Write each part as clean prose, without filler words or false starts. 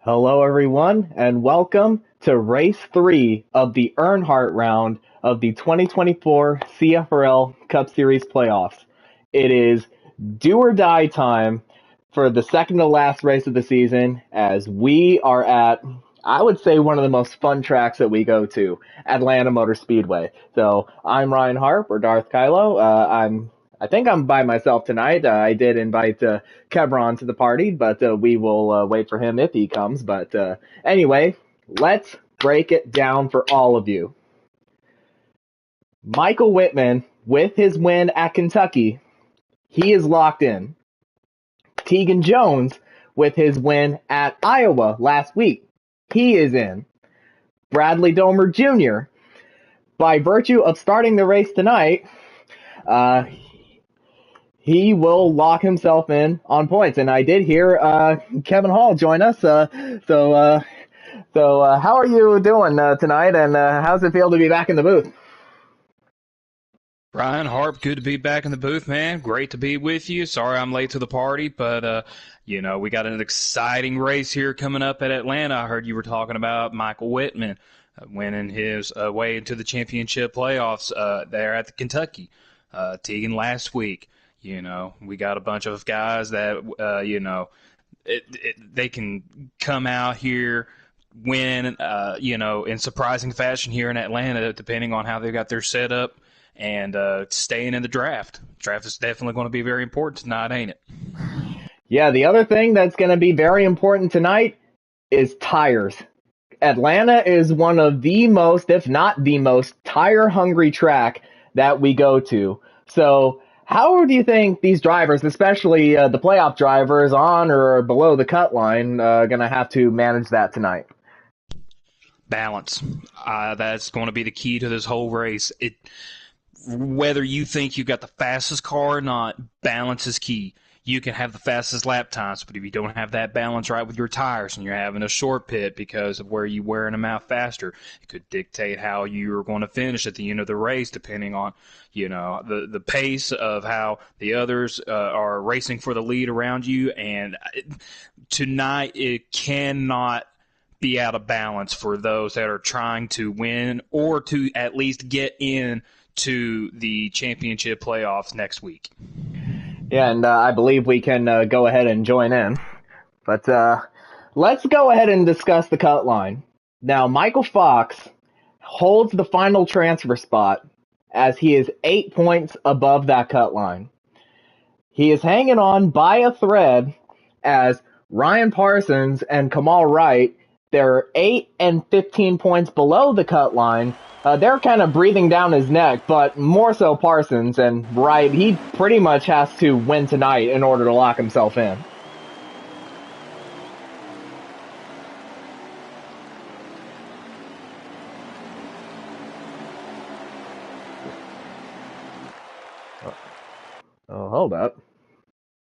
Hello, everyone, and welcome to Race 3 of the Earnhardt round of the 2024 CFRL Cup Series playoffs. It is do or die time for the second to last race of the season, as we are at, I would say, one of the most fun tracks that we go to, Atlanta Motor Speedway. So I'm Ryan Harp, or Darth Kylo. I think I'm by myself tonight. I did invite Kevron to the party, but we will wait for him if he comes. But anyway, let's break it down for all of you. Michael Whitman, with his win at Kentucky, he is locked in. Tegan Jones, with his win at Iowa last week, he is in. Bradley Domer Jr., by virtue of starting the race tonight, he will lock himself in on points. And I did hear Kevin Hall join us. So how are you doing tonight? And how's it feel to be back in the booth? Ryan Harp, good to be back in the booth, man. Great to be with you. Sorry I'm late to the party, but, we got an exciting race here coming up at Atlanta. I heard you were talking about Michael Whitman winning his way into the championship playoffs there at the Kentucky. Tegan last week. We got a bunch of guys that, they can come out here, win, in surprising fashion here in Atlanta, depending on how they got their setup. And staying in the draft. Draft is definitely going to be very important tonight, ain't it? Yeah, the other thing that's going to be very important tonight is tires. Atlanta is one of the most, if not the most, tire-hungry track that we go to. So how do you think these drivers, especially the playoff drivers on or below the cut line, going to have to manage that tonight? Balance. That's going to be the key to this whole race. Whether you think you got the fastest car or not, balance is key. You can have the fastest lap times, but if you don't have that balance right with your tires and you're having a short pit because of where you're wearing them out faster, it could dictate how you're going to finish at the end of the race, depending on, the pace of how the others are racing for the lead around you. And tonight, it cannot be out of balance for those that are trying to win or to at least get in to the championship playoffs next week. Yeah, and I believe we can go ahead and join in. But let's go ahead and discuss the cut line. Now, Michael Fox holds the final transfer spot as he is 8 points above that cut line. He is hanging on by a thread as Ryan Parsons and Kamal Wright, they're 8 and 15 points below the cut line. They're kind of breathing down his neck, but more so Parsons. And Wright, he pretty much has to win tonight in order to lock himself in. Oh, hold up.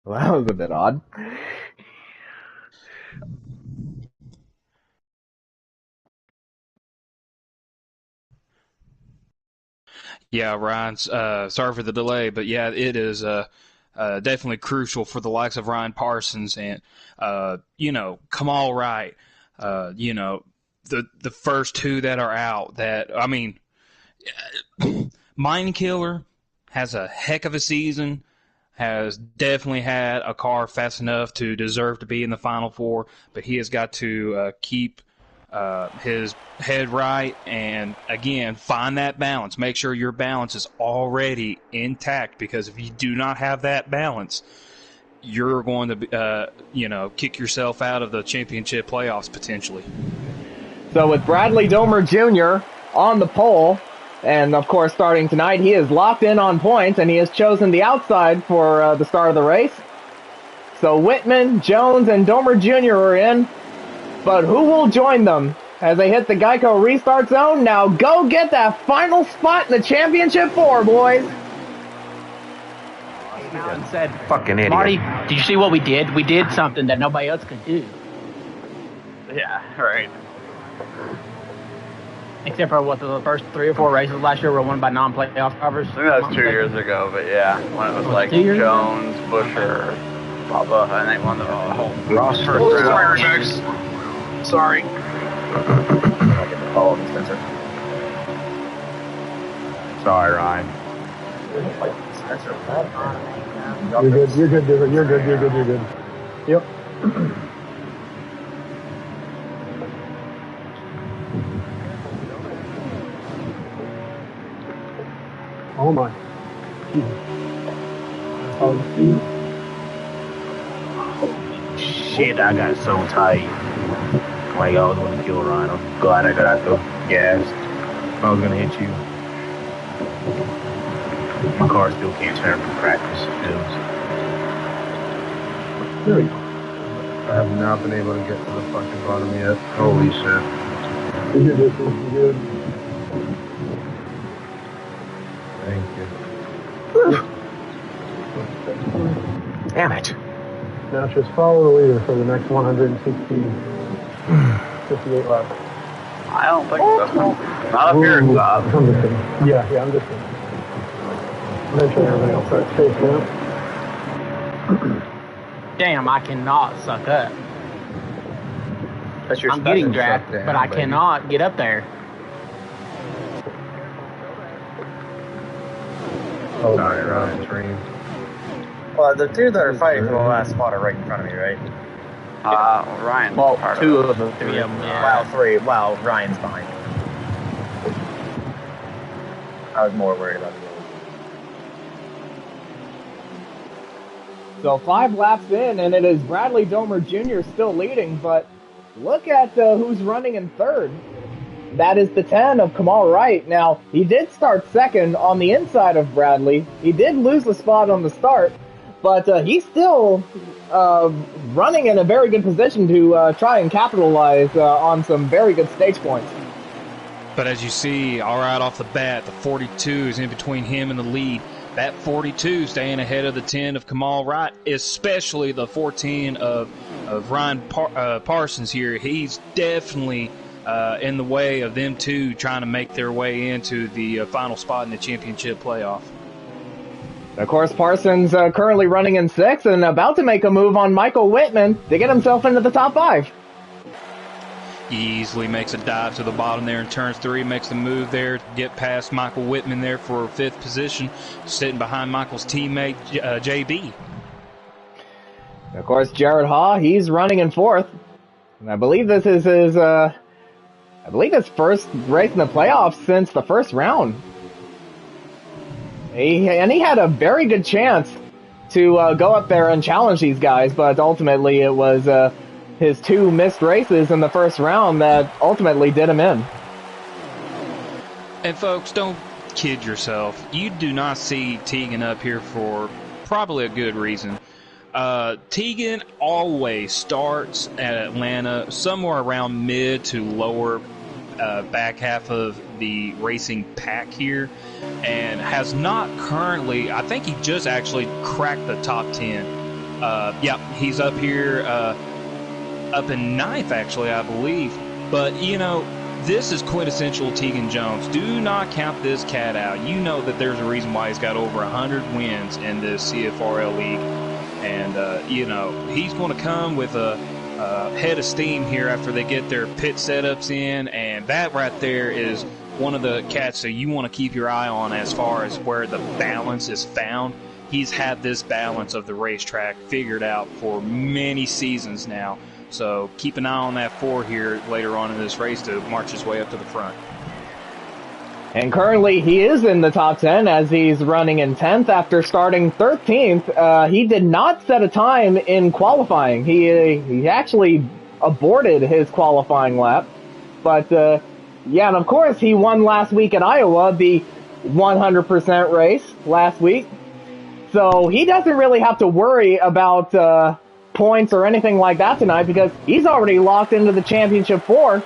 Well, that was a bit odd. Yeah, Ryan, sorry for the delay, but yeah, it is definitely crucial for the likes of Ryan Parsons and, Kamal Wright, the first two that are out Mine Killer has a heck of a season, has definitely had a car fast enough to deserve to be in the Final Four, but he has got to keep his head right and, again, find that balance. Make sure your balance is already intact, because if you do not have that balance, you're going to, kick yourself out of the championship playoffs potentially. So with Bradley Domer Jr. on the pole, and of course starting tonight, he is locked in on points, and he has chosen the outside for the start of the race. So Whitman, Jones, and Domer Jr. are in. But who will join them as they hit the Geico restart zone? Now go get that final spot in the championship four, boys. Came out and said, "Fucking idiot." Marty, did you see what we did? We did something that nobody else could do. Yeah, right. Except for the first 3 or 4 races last year were won by non-playoff drivers. I think that was 2 years ago, but yeah, when it was like Jones, Busher, Bubba, and they won the whole roster. Sorry. I'll get the call, Spencer. Sorry, Ryan. Spencer, You're good. You're good. You're good. You're good. You're good. Yep. Oh my. Shit, I got so tight. Like I was going to kill Ryan. I'm glad I got out the gas. I was going to hit you. My car still can't turn from practice. There we go. I have not been able to get to the fucking bottom yet. Holy shit. You're good. You're good. Thank you. Damn it. Now just follow the leader for the next 58 laps. I don't think so. Not up here. I'm just kidding. Yeah, I'm just kidding. Eventually everybody else starts chasing up. Damn, I cannot suck up. That's your I'm getting special dragged, suck down, but I baby. cannot get up there. Oh, sorry, Ryan, train. Well, the two that are fighting for the last spot are right in front of me, right? Ryan. Well, part two of it. of them. Three of them, yeah. Wow, three. Wow, Ryan's behind. I was more worried about the others. So 5 laps in, and it is Bradley Domer Jr. still leading, but look at who's running in third. That is the 10 of Kamal Wright. Now, he did start second on the inside of Bradley. He did lose the spot on the start, but he's still running in a very good position to try and capitalize on some very good stage points. But as you see, all right off the bat, the 42 is in between him and the lead. That 42 staying ahead of the 10 of Kamal Wright, especially the 14 of Ryan Parsons here. He's definitely in the way of them two trying to make their way into the final spot in the championship playoff. Of course, Parsons currently running in 6th and about to make a move on Michael Whitman to get himself into the top 5. He easily makes a dive to the bottom there in turns 3, makes the move there to get past Michael Whitman there for 5th position, sitting behind Michael's teammate JB. Of course, Jared Haw, he's running in 4th. And I believe this is his first race in the playoffs since the first round. He had a very good chance to go up there and challenge these guys, but ultimately it was his 2 missed races in the first round that ultimately did him in. And folks, don't kid yourself. You do not see Tegan up here for probably a good reason. Tegan always starts at Atlanta somewhere around mid to lower back half of the racing pack here, and has not currently, I think he just actually cracked the top 10. Yeah, he's up here, up in 9th actually, I believe. But, you know, this is quintessential Tegan Jones. Do not count this cat out. You know that there's a reason why he's got over 100 wins in this CFRL league. And, you know, he's going to come with a head of steam here after they get their pit setups in. And that right there is one of the cats that you want to keep your eye on as far as where the balance is found. He's had this balance of the racetrack figured out for many seasons now. So keep an eye on that 4 here later on in this race to march his way up to the front. And currently he is in the top 10 as he's running in 10th after starting 13th. He did not set a time in qualifying. He actually aborted his qualifying lap. But, yeah, and of course he won last week at Iowa, the 100% race last week. So he doesn't really have to worry about points or anything like that tonight because he's already locked into the championship 4.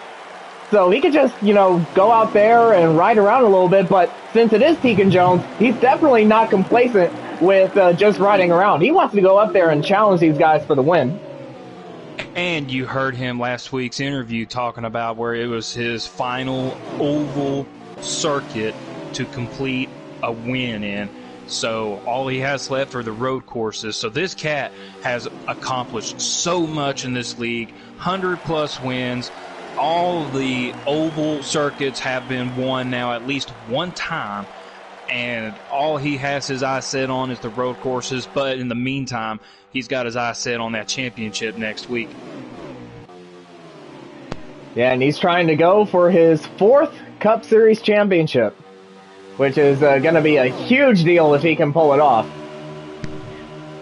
So he could just, you know, go out there and ride around a little bit. But since it is Tegan Jones, he's definitely not complacent with just riding around. He wants to go up there and challenge these guys for the win. And you heard him last week's interview talking about where it was his final oval circuit to complete a win in. So all he has left are the road courses. So this cat has accomplished so much in this league, 100-plus wins. All the oval circuits have been won now at least one time, and all he has his eyes set on is the road courses. But in the meantime, he's got his eyes set on that championship next week. Yeah, and he's trying to go for his 4th Cup Series championship, which is going to be a huge deal if he can pull it off.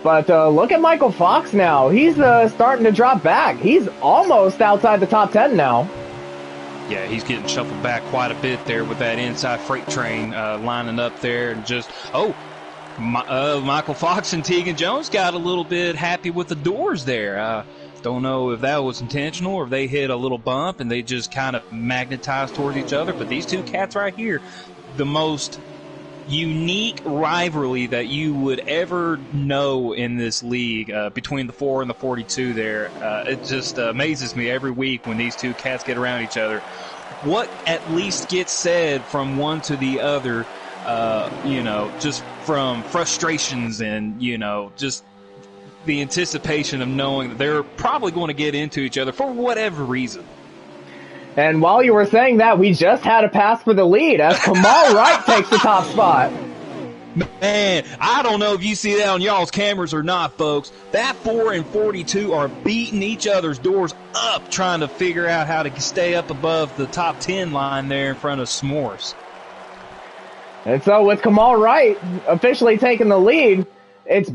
But look at Michael Fox now. He's starting to drop back. He's almost outside the top 10 now. Yeah, he's getting shuffled back quite a bit there with that inside freight train lining up there. And just, Michael Fox and Tegan Jones got a little bit happy with the doors there. Don't know if that was intentional or if they hit a little bump and they just kind of magnetized towards each other. But these two cats right here, the most unique rivalry that you would ever know in this league between the 4 and the 42 there. It just amazes me every week when these two cats get around each other. What at least gets said from one to the other, just from frustrations and, just the anticipation of knowing that they're probably going to get into each other for whatever reason. And while you were saying that, we just had a pass for the lead as Kamal Wright takes the top spot. Man, I don't know if you see that on y'all's cameras or not, folks. That 4 and 42 are beating each other's doors up, trying to figure out how to stay up above the top 10 line there in front of S'mores. And so with Kamal Wright officially taking the lead, it's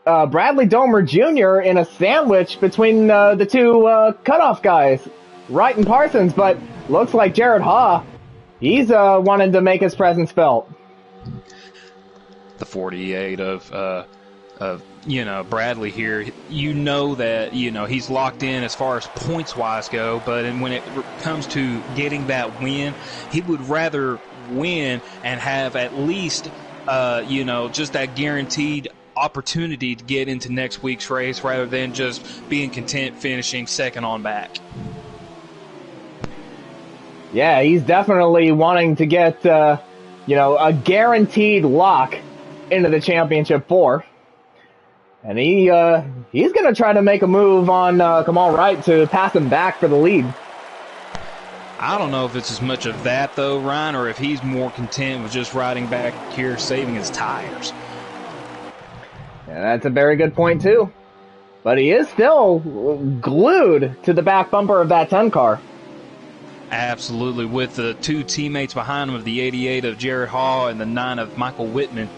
Bradley Domer Jr. in a sandwich between the two cutoff guys, Wright and Parsons, but looks like Jared Haw, he's wanted to make his presence felt. The 48 of Bradley here, that, he's locked in as far as points-wise go, but when it comes to getting that win, he would rather win and have at least, just that guaranteed opportunity to get into next week's race rather than just being content finishing second on back. Yeah, he's definitely wanting to get, a guaranteed lock into the championship 4. And he's going to try to make a move on Kamal Wright to pass him back for the lead. I don't know if it's as much of that, though, Ryan, or if he's more content with just riding back here, saving his tires. Yeah, that's a very good point, too. But he is still glued to the back bumper of that 10 car. Absolutely, with the two teammates behind him of the 88 of Jared Hall and the 9 of Michael Whitman.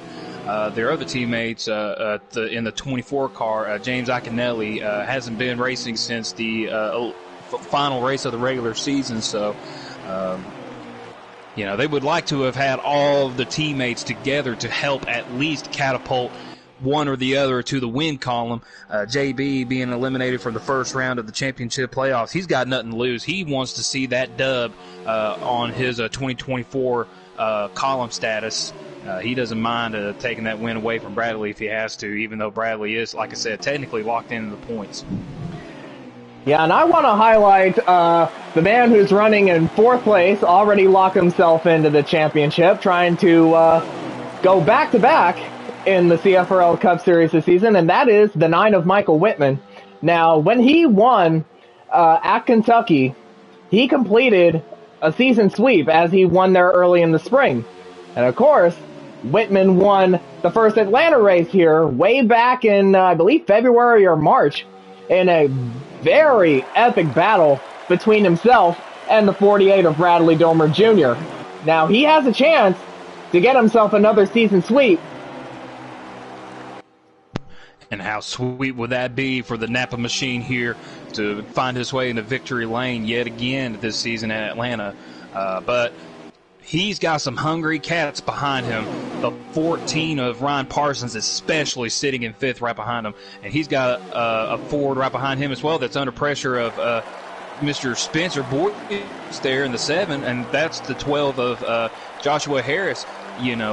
Their other teammates in the 24 car, James Iaconelli, hasn't been racing since the final race of the regular season. So, they would like to have had all of the teammates together to help at least catapult one or the other to the win column. JB being eliminated from the first round of the championship playoffs, he's got nothing to lose. He wants to see that dub on his 2024 column status. He doesn't mind taking that win away from Bradley if he has to, even though Bradley is, like I said, technically locked into the points. Yeah, and I want to highlight the man who's running in 4th place, already locked himself into the championship, trying to go back-to-back in the CFRL Cup Series this season, and that is the 9 of Michael Whitman. Now, when he won at Kentucky, he completed a season sweep as he won there early in the spring. And of course, Whitman won the first Atlanta race here way back in, I believe, February or March, in a very epic battle between himself and the 48 of Bradley Domer Jr. Now, he has a chance to get himself another season sweep. And how sweet would that be for the Napa machine here to find his way into victory lane yet again this season at Atlanta. But he's got some hungry cats behind him. The 14 of Ryan Parsons especially sitting in 5th right behind him. And he's got a Ford right behind him as well that's under pressure of Mr. Spencer Boyd there in the 7, and that's the 12 of Joshua Harris.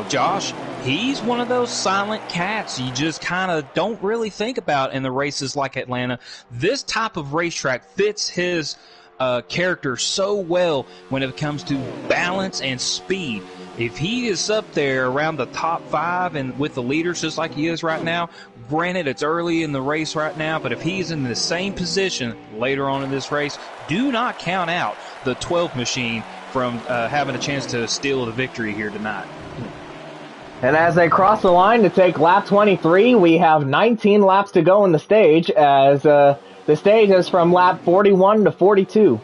Josh, he's one of those silent cats you just kind of don't really think about in the races like Atlanta. This type of racetrack fits his character so well when it comes to balance and speed. If he is up there around the top 5 and with the leaders just like he is right now, granted it's early in the race right now, but if he's in the same position later on in this race, do not count out the 12th machine from having a chance to steal the victory here tonight. And as they cross the line to take lap 23, we have 19 laps to go in the stage, as the stage is from lap 41 to 42.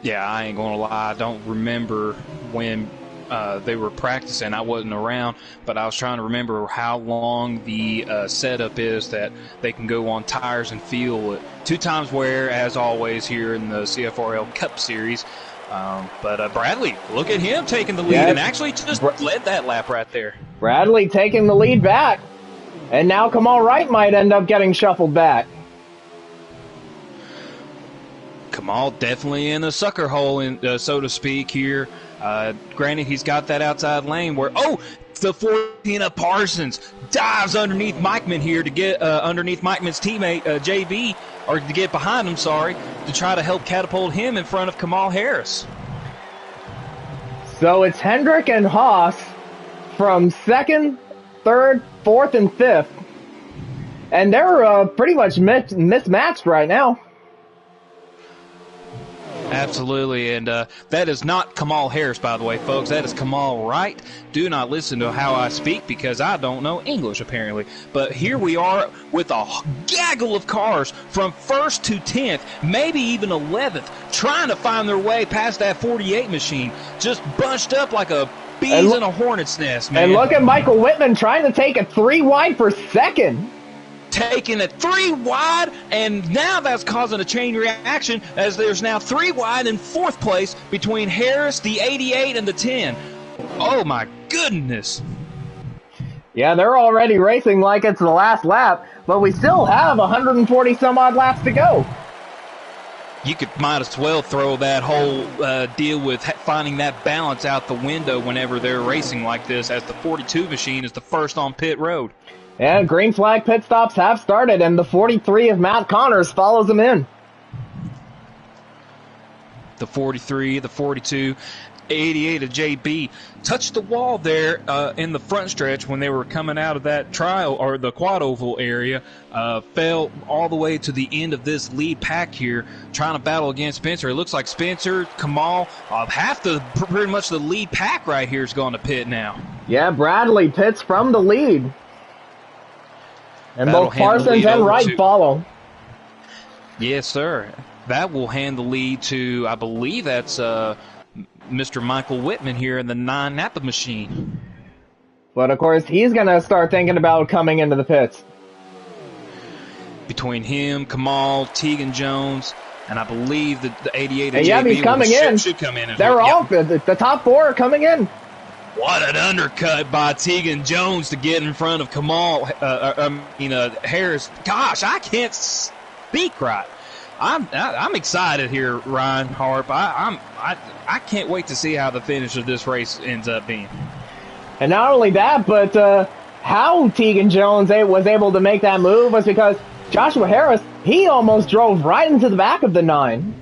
Yeah, I ain't gonna lie, I don't remember when they were practicing. I wasn't around, but I was trying to remember how long the setup is that they can go on tires and fuel it. 2 times wear, as always, here in the CFRL Cup Series. But Bradley, look at him taking the lead and actually just led that lap right there. Bradley taking the lead back. And now Kamal Wright might end up getting shuffled back. Kamal definitely in a sucker hole, so to speak, here. Granted, he's got that outside lane where, the 14 of Parsons dives underneath Mikeman here to get underneath Mikeman's teammate, JB, or to get behind him, to try to help catapult him in front of Kamal Harris. So it's Hendrick and Haas from 2nd, 3rd, 4th, and 5th. And they're pretty much mismatched right now. Absolutely, and that is not Kamal Harris, by the way, folks. That is Kamal Wright. Do not listen to how I speak because I don't know English, apparently. But here we are with a gaggle of cars from 1st to 10th, maybe even 11th, trying to find their way past that 48 machine. Just bunched up like a bees in a hornet's nest, man. And look at Michael Whitman trying to take it 3 wide for 2nd. Taking it 3 wide, and now that's causing a chain reaction as there's now 3 wide in 4th place between Harris, the 88, and the 10. Oh my goodness. Yeah, they're already racing like it's the last lap, but we still have 140 some odd laps to go. You might as well throw that whole deal with finding that balance out the window whenever they're racing like this, as the 42 machine is the first on pit road. And green flag pit stops have started, and the 43 of Matt Connors follows them in. The 43, the 42, 88 of JB touched the wall there in the front stretch when they were coming out of that trial, or the quad oval area, fell all the way to the end of this lead pack here, trying to battle against Spencer. It looks like Spencer, Kamal, pretty much the lead pack right here is going to pit now. Yeah, Bradley pits from the lead. And That'll both Parsons and Wright follow. Yes, sir. That will hand the lead to, I believe that's Mr. Michael Whitman here in the 9 Napa machine. But, of course, he's going to start thinking about coming into the pits. Between him, Kamal, Tegan Jones, and I believe that the 88 and JB he's coming in. Should come in. They're all, the top 4 are coming in. What an undercut by Tegan Jones to get in front of Kamal, Harris. Gosh, I can't speak right. I'm excited here, Ryan Harp. I can't wait to see how the finish of this race ends up being. And not only that, but how Tegan Jones was able to make that move was because Joshua Harris, he almost drove right into the back of the 9.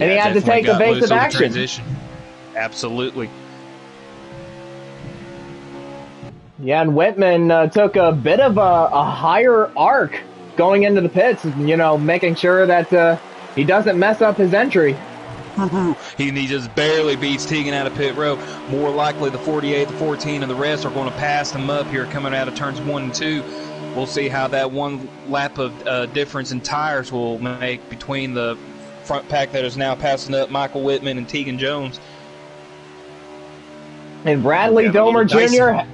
And he had to take evasive action. Transition. Absolutely. Yeah, and Whitman took a bit of a higher arc going into the pits, making sure that he doesn't mess up his entry. He just barely beats Tegan out of pit row. More likely the 48, the 14, and the rest are going to pass them up here coming out of turns 1 and 2. We'll see how that one lap of difference in tires will make between the front pack that is now passing up Michael Whitman and Tegan Jones. And Bradley Domer Jr.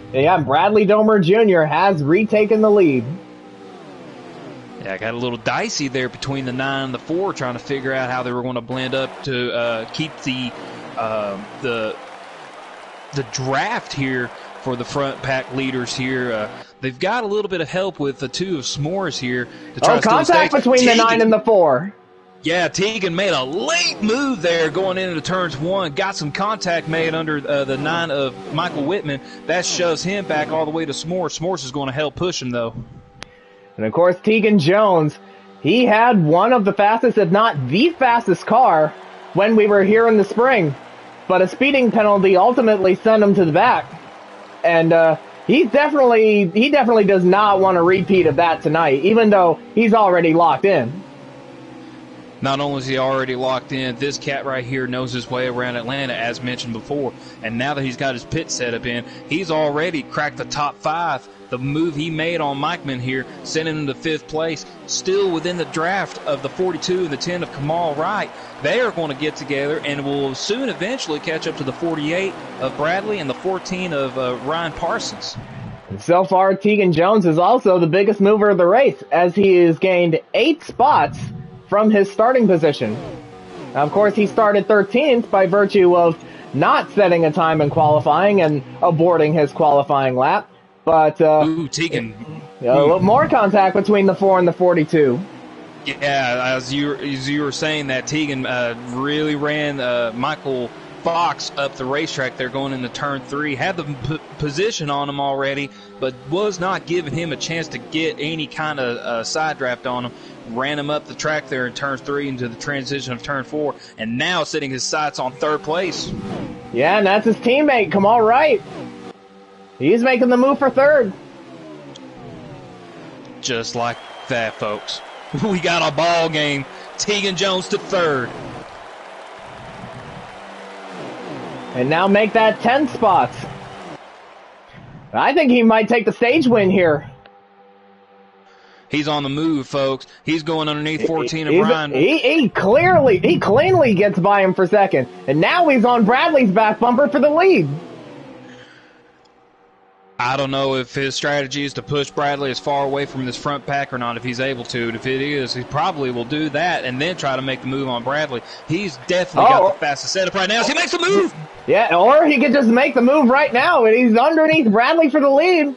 Bradley Domer Jr. has retaken the lead. Yeah, I got a little dicey there between the 9 and the 4, trying to figure out how they were going to blend up to keep the draft here for the front pack leaders here. They've got a little bit of help with the 2 of S'mores here to try to contact between the 9 and the 4. Yeah, Tegan made a late move there going into turns 1. Got some contact made under the 9 of Michael Whitman. That shoves him back all the way to S'mores. S'mores is going to help push him, though. And, of course, Tegan Jones, he had one of the fastest, if not the fastest car when we were here in the spring, but a speeding penalty ultimately sent him to the back. And he definitely does not want a repeat of that tonight, even though he's already locked in. Not only is he already locked in, this cat right here knows his way around Atlanta, as mentioned before. And now that he's got his pit setup in, he's already cracked the top 5. The move he made on Mikeman here, sending him to 5th place, still within the draft of the 42 and the 10 of Kamal Wright. They are going to get together and will soon eventually catch up to the 48 of Bradley and the 14 of Ryan Parsons. So far, Tegan Jones is also the biggest mover of the race, as he has gained 8 spots from his starting position. Now, of course, he started 13th by virtue of not setting a time in qualifying and aborting his qualifying lap. But Tegan. A little more contact between the 4 and the 42. Yeah, as you were saying that, Tegan really ran Michael Fox up the racetrack there going into turn 3. Had the position on him already, but was not giving him a chance to get any kind of side draft on him. Ran him up the track there in turn 3 into the transition of turn 4, and now setting his sights on 3rd place. Yeah, and that's his teammate, Kamal Wright. He's making the move for 3rd. Just like that, folks. We got a ball game. Tegan Jones to 3rd. And now make that 10 spots. I think he might take the stage win here. He's on the move, folks. He's going underneath 14 of Ryan. He cleanly gets by him for 2nd. And now he's on Bradley's back bumper for the lead. I don't know if his strategy is to push Bradley as far away from this front pack or not, if he's able to. And if it is, he probably will do that and then try to make the move on Bradley. He's definitely got the fastest setup right now. So he makes the move! Yeah, or he could just make the move right now, and he's underneath Bradley for the lead.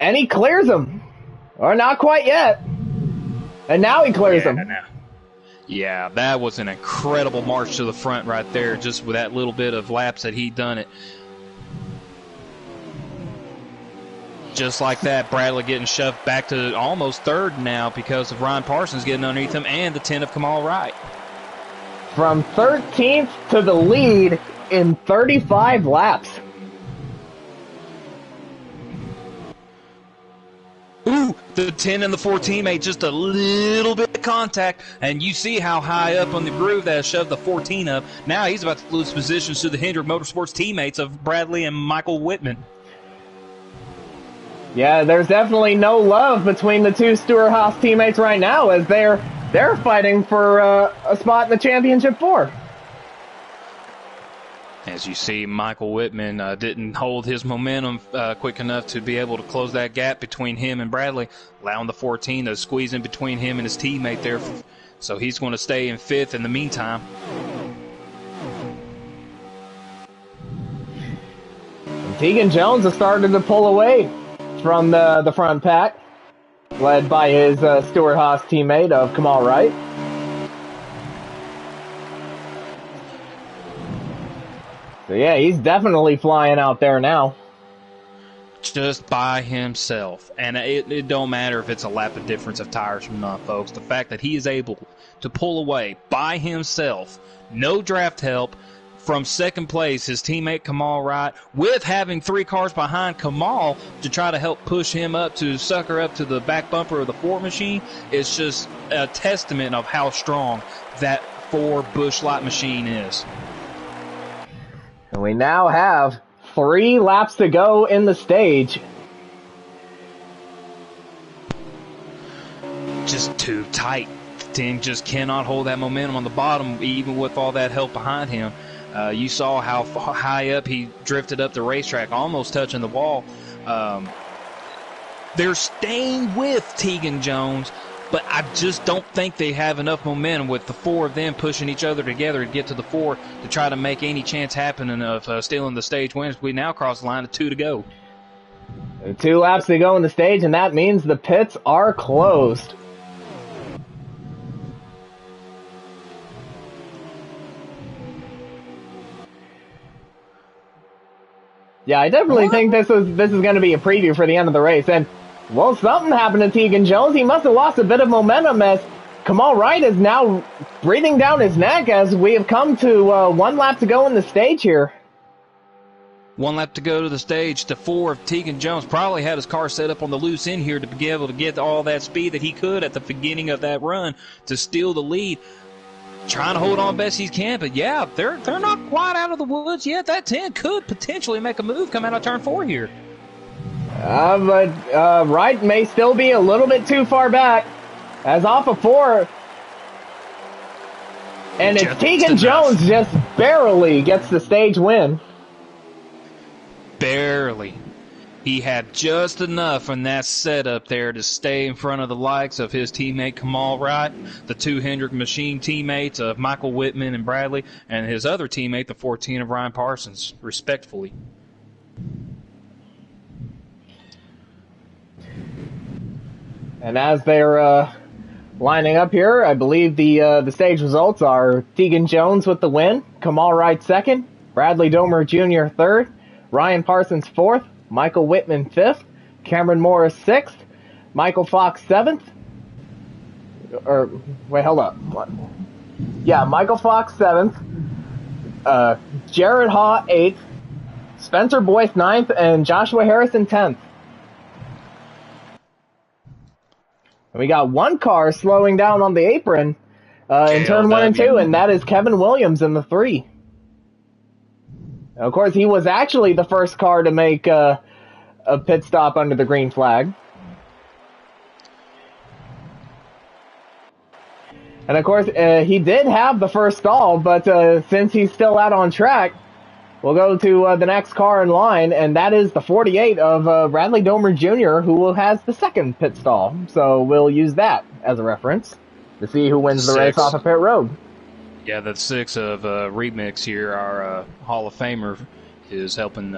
And he clears him. Or not quite yet. And now he clears him. Yeah, that was an incredible march to the front right there, just with that little bit of laps that he done it. Just like that, Bradley getting shoved back to almost 3rd now because of Ryan Parsons getting underneath him and the 10 of Kamal Wright. From 13th to the lead in 35 laps. Ooh, the 10 and the 14 made just a little bit of contact, and you see how high up on the groove that shoved the 14 up. Now he's about to lose positions to the Hendrick Motorsports teammates of Bradley and Michael Whitman. Yeah, there's definitely no love between the two Stewart-Haas teammates right now, as they're fighting for a spot in the Championship 4. As you see, Michael Whitman didn't hold his momentum quick enough to be able to close that gap between him and Bradley, allowing the 14 to squeeze in between him and his teammate there. So he's going to stay in 5th in the meantime. Tegan Jones has started to pull away from the front pack, led by his Stewart-Haas teammate of Kamal Wright. So yeah, he's definitely flying out there now. Just by himself. And it don't matter if it's a lap of difference of tires or not, folks. The fact that he is able to pull away by himself, no draft help, from 2nd place, his teammate Kamal Wright, with having 3 cars behind Kamal to try to help push him up to sucker up to the back bumper of the Ford machine, is just a testament of how strong that Ford Busch Light machine is. And we now have 3 laps to go in the stage. Just too tight. The team just cannot hold that momentum on the bottom, even with all that help behind him. You saw how high up he drifted up the racetrack, almost touching the wall. They're staying with Tegan Jones, but I just don't think they have enough momentum with the 4 of them pushing each other together to get to the 4 to try to make any chance happening of stealing the stage wins. We now cross the line of 2 to go. 2 laps to go in the stage, and that means the pits are closed. Yeah, I definitely think this is going to be a preview for the end of the race. And, well, something happened to Tegan Jones. He must have lost a bit of momentum as Kamal Wright is now breathing down his neck as we have come to 1 lap to go in the stage here. 1 lap to go to the stage to 4 of Tegan Jones. Probably had his car set up on the loose end here to be able to get all that speed that he could at the beginning of that run to steal the lead. Trying to hold on best he can, but yeah, they're not quite out of the woods yet. That 10 could potentially make a move come out of turn 4 here. But Wright may still be a little bit too far back. As off of 4. And it's Tegan Jones just barely gets the stage win. Barely. He had just enough in that setup there to stay in front of the likes of his teammate Kamal Wright, the 2 Hendrick Machine teammates of Michael Whitman and Bradley, and his other teammate, the 14 of Ryan Parsons, respectfully. And as they're lining up here, I believe the stage results are Tegan Jones with the win, Kamal Wright second, Bradley Domer Jr. third, Ryan Parsons 4th, Michael Whitman 5th, Cameron Morris 6th, Michael Fox 7th. Or, wait, hold up. What? Yeah, Michael Fox 7th, Jared Haw 8th, Spencer Boyce 9th, and Joshua Harrison 10th. And we got one car slowing down on the apron in turn 1 and 2, and that is Kevin Williams in the 3. Of course, he was actually the first car to make a pit stop under the green flag. And of course, he did have the first stall, but since he's still out on track, we'll go to the next car in line, and that is the 48 of Bradley Domer Jr., who has the second pit stall. So we'll use that as a reference to see who wins the race off of pit road. Yeah, the 6 of Remix here, our Hall of Famer, is helping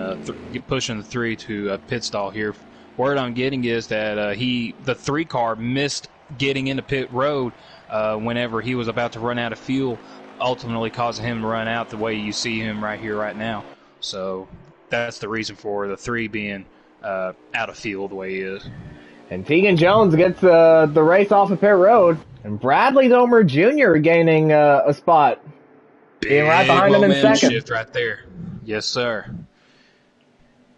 pushing the 3 to pit stall here. Word I'm getting is that the 3 car missed getting into pit road whenever he was about to run out of fuel, ultimately causing him to run out the way you see him right here, right now. So that's the reason for the 3 being out of fuel the way he is. And Tegan Jones gets the race off of pit road. And Bradley Domer Jr. gaining a spot. Being right behind him in second. Shift right there. Yes, sir.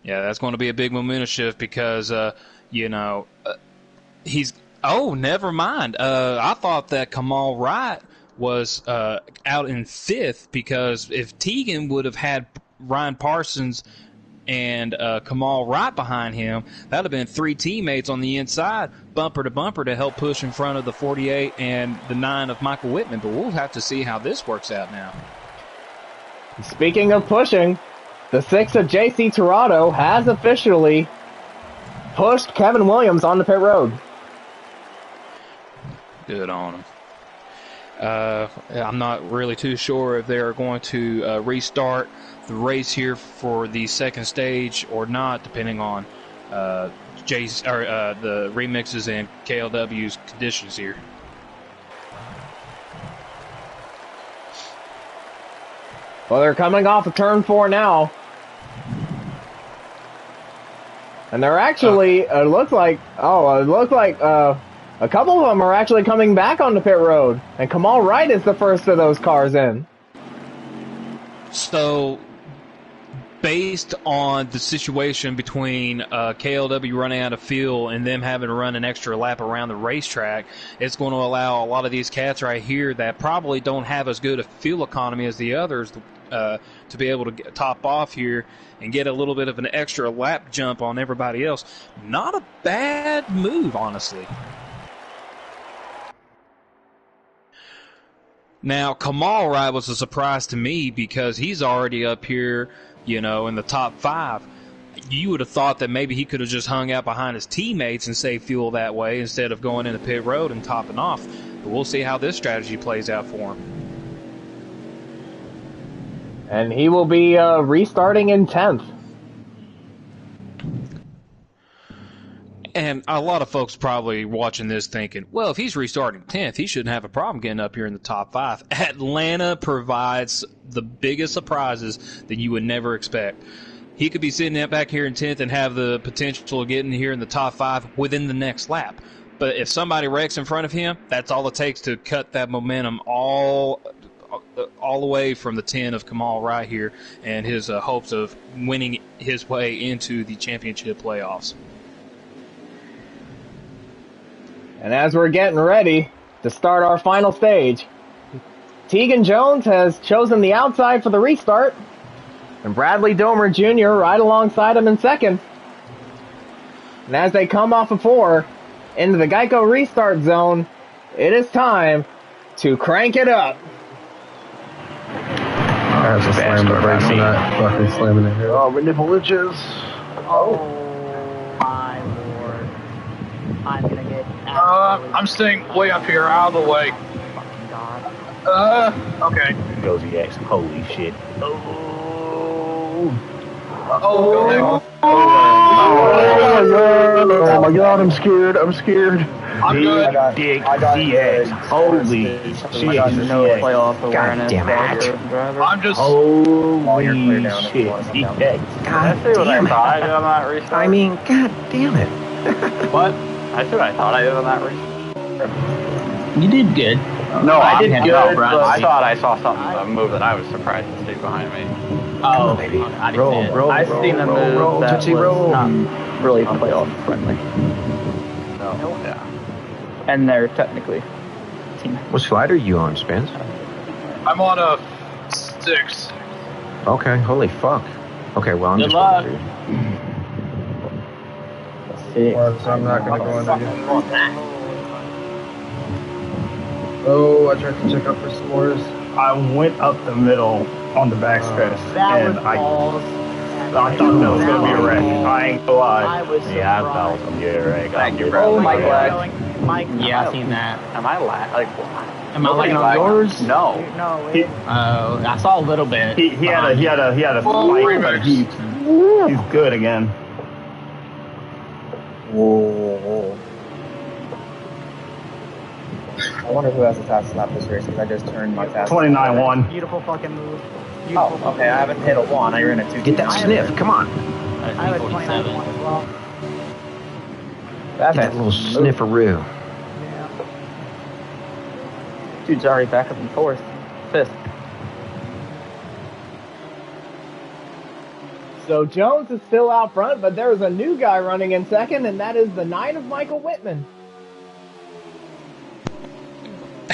Yeah, that's going to be a big momentum shift because, he's... Oh, never mind. I thought that Kamal Wright was out in 5th because if Tegan would have had Ryan Parsons and Kamal Wright behind him, that would have been 3 teammates on the inside, bumper to help push in front of the 48 and the 9 of Michael Whitman. But we'll have to see how this works out now. Speaking of pushing, the 6 of JC Torado has officially pushed Kevin Williams on the pit road. Good on him. I'm not really too sure if they're going to restart the race here for the second stage or not, depending on the remixes and KLW's conditions here. Well, they're coming off of turn 4 now. And they're actually, it looks like a couple of them are actually coming back on the pit road. And Kamal Wright is the first of those cars in. So, based on the situation between KLW running out of fuel and them having to run an extra lap around the racetrack, it's going to allow a lot of these cats right here that probably don't have as good a fuel economy as the others to be able to top off here and get a little bit of an extra lap jump on everybody else. Not a bad move, honestly. Now, Kamal Wright was a surprise to me because he's already up here, in the top 5. You would have thought that maybe he could have just hung out behind his teammates and saved fuel that way instead of going into pit road and topping off. But we'll see how this strategy plays out for him. And he will be restarting in 10th. And a lot of folks probably watching this thinking, well, if he's restarting 10th, he shouldn't have a problem getting up here in the top 5. Atlanta provides the biggest surprises that you would never expect. He could be sitting back here in 10th and have the potential of getting here in the top 5 within the next lap. But if somebody wrecks in front of him, that's all it takes to cut that momentum all the way from the 10 of Kamal Wright here and his hopes of winning his way into the championship playoffs. And as we're getting ready to start our final stage, Tegan Jones has chosen the outside for the restart, and Bradley Domer Jr. right alongside him in second. And as they come off of 4 into the Geico restart zone, it is time to crank it up. I have to slam the brakes on that. Fucking slamming it here. Oh, my nipple itches. Oh my lord. I'm gonna get I'm staying way up here, out of the way. fucking god. Okay. Goes EX. Holy shit. Oh, Oh my god, I'm scared. I'm good. Dick CX. Holy shit. No playoff awareness. damn it. I'm just. Holy shit. Did DX. I see what I thought I did on that restart? I mean, god damn it. What? I see what I thought I did on that restart. You did good. No, I did didn't good, know, but Brad. I thought I saw something, a move that I was surprised to see behind me. Oh, baby. I didn't Roll, see it. roll, I've seen a move roll, that Tootsie was roll. not really playoff friendly. No. Yeah. And they're technically team. What slide are you on, Spence? I'm on a 6. Okay, holy fuck. Okay, well, I'm Good just luck. wondering. So I'm not gonna go under you. Oh, I tried to check up for scores. I went up the middle on the backstretch, and I thought that was going to be a wreck. I ain't gonna lie. Yeah, I thought it was going to be a wreck. Thank you, Oh Bradley. my Yeah. god. Mike, yeah, I've seen that. Am I like? Am I lagging on yours? No. No. Oh, I saw a little bit. He had a fight, but remix. he's good again. Whoa. I wonder who has the fastest lap this race because I just turned my fastest. 29-1. Beautiful fucking move. Oh, okay. I haven't hit a 1. You're in a 2. Get that sniff, come on. I had 27 as well. That's Get that little snifferoo. Dude's already back up in 4th. 5th. So Jones is still out front, but there's a new guy running in second, and that is the 9 of Michael Whitman.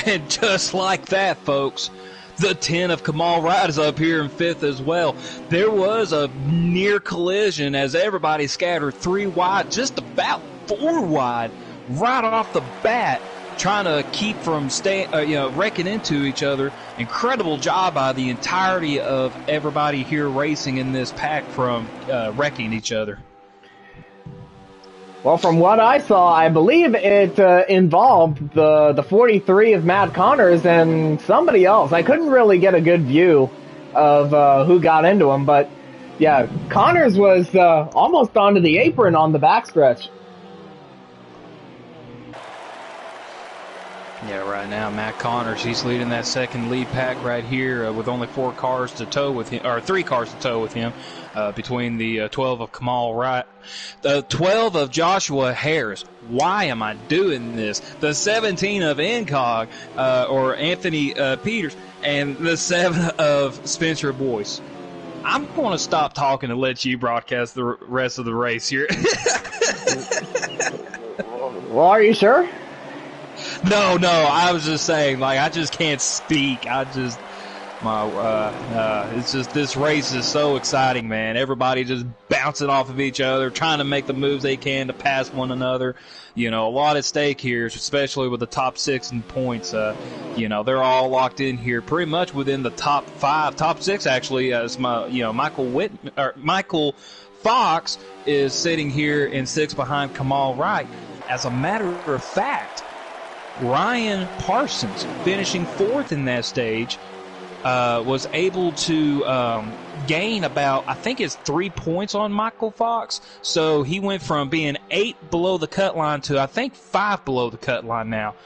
And just like that, folks, the 10 of Kamal Wright is up here in 5th as well. There was a near collision as everybody scattered 3 wide, just about 4 wide, right off the bat, trying to keep from wrecking into each other. Incredible job by the entirety of everybody here racing in this pack from wrecking each other. Well, from what I saw, I believe it involved the 43 of Matt Connors and somebody else. I couldn't really get a good view of who got into him, but yeah, Connors was almost onto the apron on the backstretch. Yeah, right now, Matt Connors, he's leading that second lead pack right here with only 4 cars to tow with him, or 3 cars to tow with him, between the 12 of Kamal Wright, the 12 of Joshua Harris. Why am I doing this? The 17 of Incog, or Anthony Peters, and the 7 of Spencer Boyce. I'm going to stop talking and let you broadcast the rest of the race here. Well, are you sure? No, I was just saying, like, I just can't speak. It's just, this race is so exciting, man. Everybody just bouncing off of each other, trying to make the moves they can to pass one another. You know, a lot at stake here, especially with the top 6 in points. They're all locked in here pretty much within the top 5. Top 6, actually, as Michael Fox is sitting here in 6th behind Kamal Wright. As a matter of fact, Ryan Parsons, finishing 4th in that stage, was able to gain about, I think it's 3 points on Michael Fox. So he went from being 8 below the cut line to, I think, 5 below the cut line now.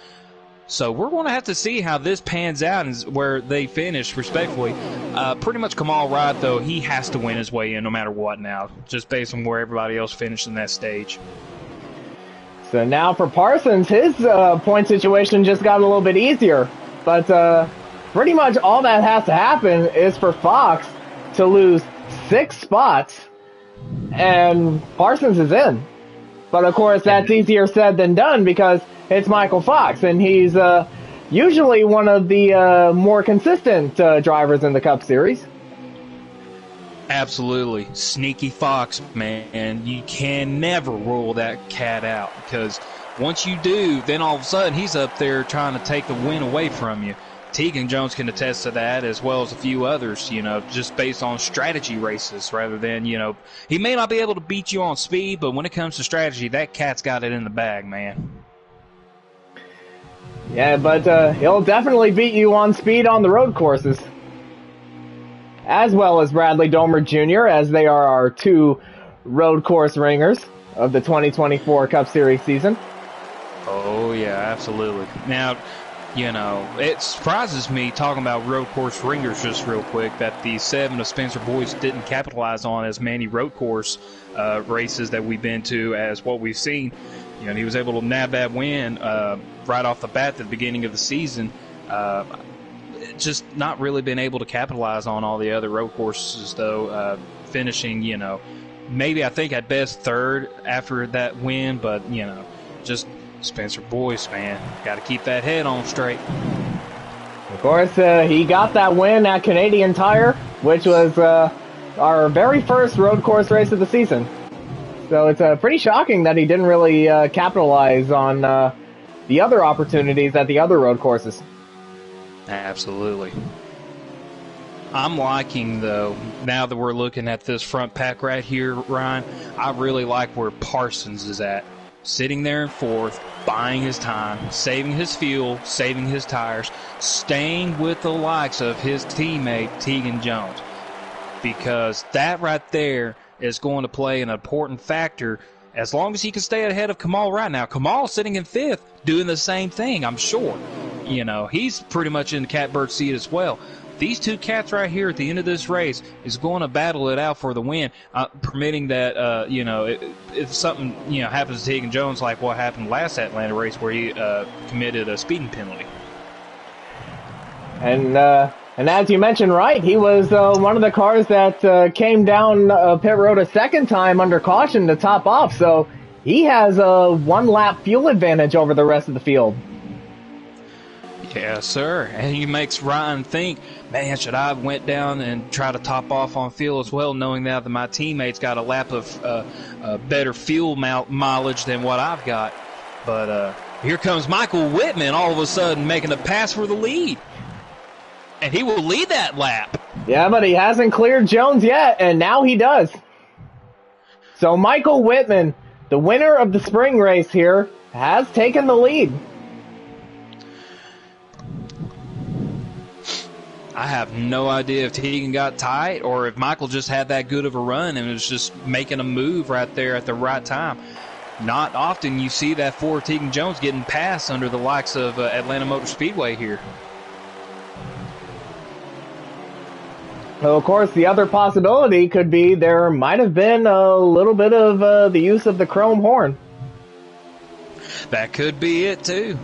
So we're going to have to see how this pans out and where they finish, respectfully. Pretty much Kamal Wright, though, he has to win his way in no matter what now, just based on where everybody else finished in that stage. So now for Parsons, his point situation just got a little bit easier. But pretty much all that has to happen is for Fox to lose 6 spots, and Parsons is in. But of course, that's easier said than done because it's Michael Fox, and he's usually one of the more consistent drivers in the Cup Series. Absolutely. Sneaky Fox, man. You can never rule that cat out, because once you do, then all of a sudden he's up there trying to take the win away from you. Tegan Jones can attest to that, as well as a few others, just based on strategy races rather than, he may not be able to beat you on speed, but when it comes to strategy, that cat's got it in the bag, man. Yeah, but he'll definitely beat you on speed on the road courses. As well as Bradley Domer Jr., as they are our 2 road course ringers of the 2024 Cup Series season. Oh, yeah, absolutely. Now, it surprises me, talking about road course ringers just real quick, that the 7 of Spencer Boyce didn't capitalize on as many road course races that we've been to as what we've seen. He was able to nab that win right off the bat at the beginning of the season. Just not really been able to capitalize on all the other road courses, though, finishing, maybe I think at best 3rd after that win, but, just Spencer Boyce, man, got to keep that head on straight. Of course, he got that win at Canadian Tire, which was our very first road course race of the season. So it's pretty shocking that he didn't really capitalize on the other opportunities at the other road courses. Absolutely. I'm liking, though, now that we're looking at this front pack right here, Ryan, I really like where Parsons is at. Sitting there in 4th, buying his time, saving his fuel, saving his tires, staying with the likes of his teammate, Tegan Jones. Because that right there is going to play an important factor as long as he can stay ahead of Kamal right now. Kamal sitting in 5th, doing the same thing, I'm sure. He's pretty much in the catbird seat as well. These 2 cats right here at the end of this race is going to battle it out for the win, permitting that, if something, happens to Tegan Jones like what happened last Atlanta race where he committed a speeding penalty. And as you mentioned, right, he was one of the cars that came down pit road a 2nd time under caution to top off, so he has a 1-lap fuel advantage over the rest of the field. Yes, sir. And he makes Ryan think, man, should I have went down and try to top off on fuel as well, knowing now that my teammates got a lap of better fuel mileage than what I've got. But here comes Michael Whitman all of a sudden making a pass for the lead. And he will lead that lap. Yeah, but he hasn't cleared Jones yet, and now he does. So Michael Whitman, the winner of the spring race here, has taken the lead. I have no idea if Tegan got tight or if Michael just had that good of a run and was just making a move right there at the right time. Not often you see that Ford Tegan Jones getting passed under the likes of Atlanta Motor Speedway here. Well, of course, the other possibility could be there might have been a little bit of the use of the chrome horn. That could be it, too.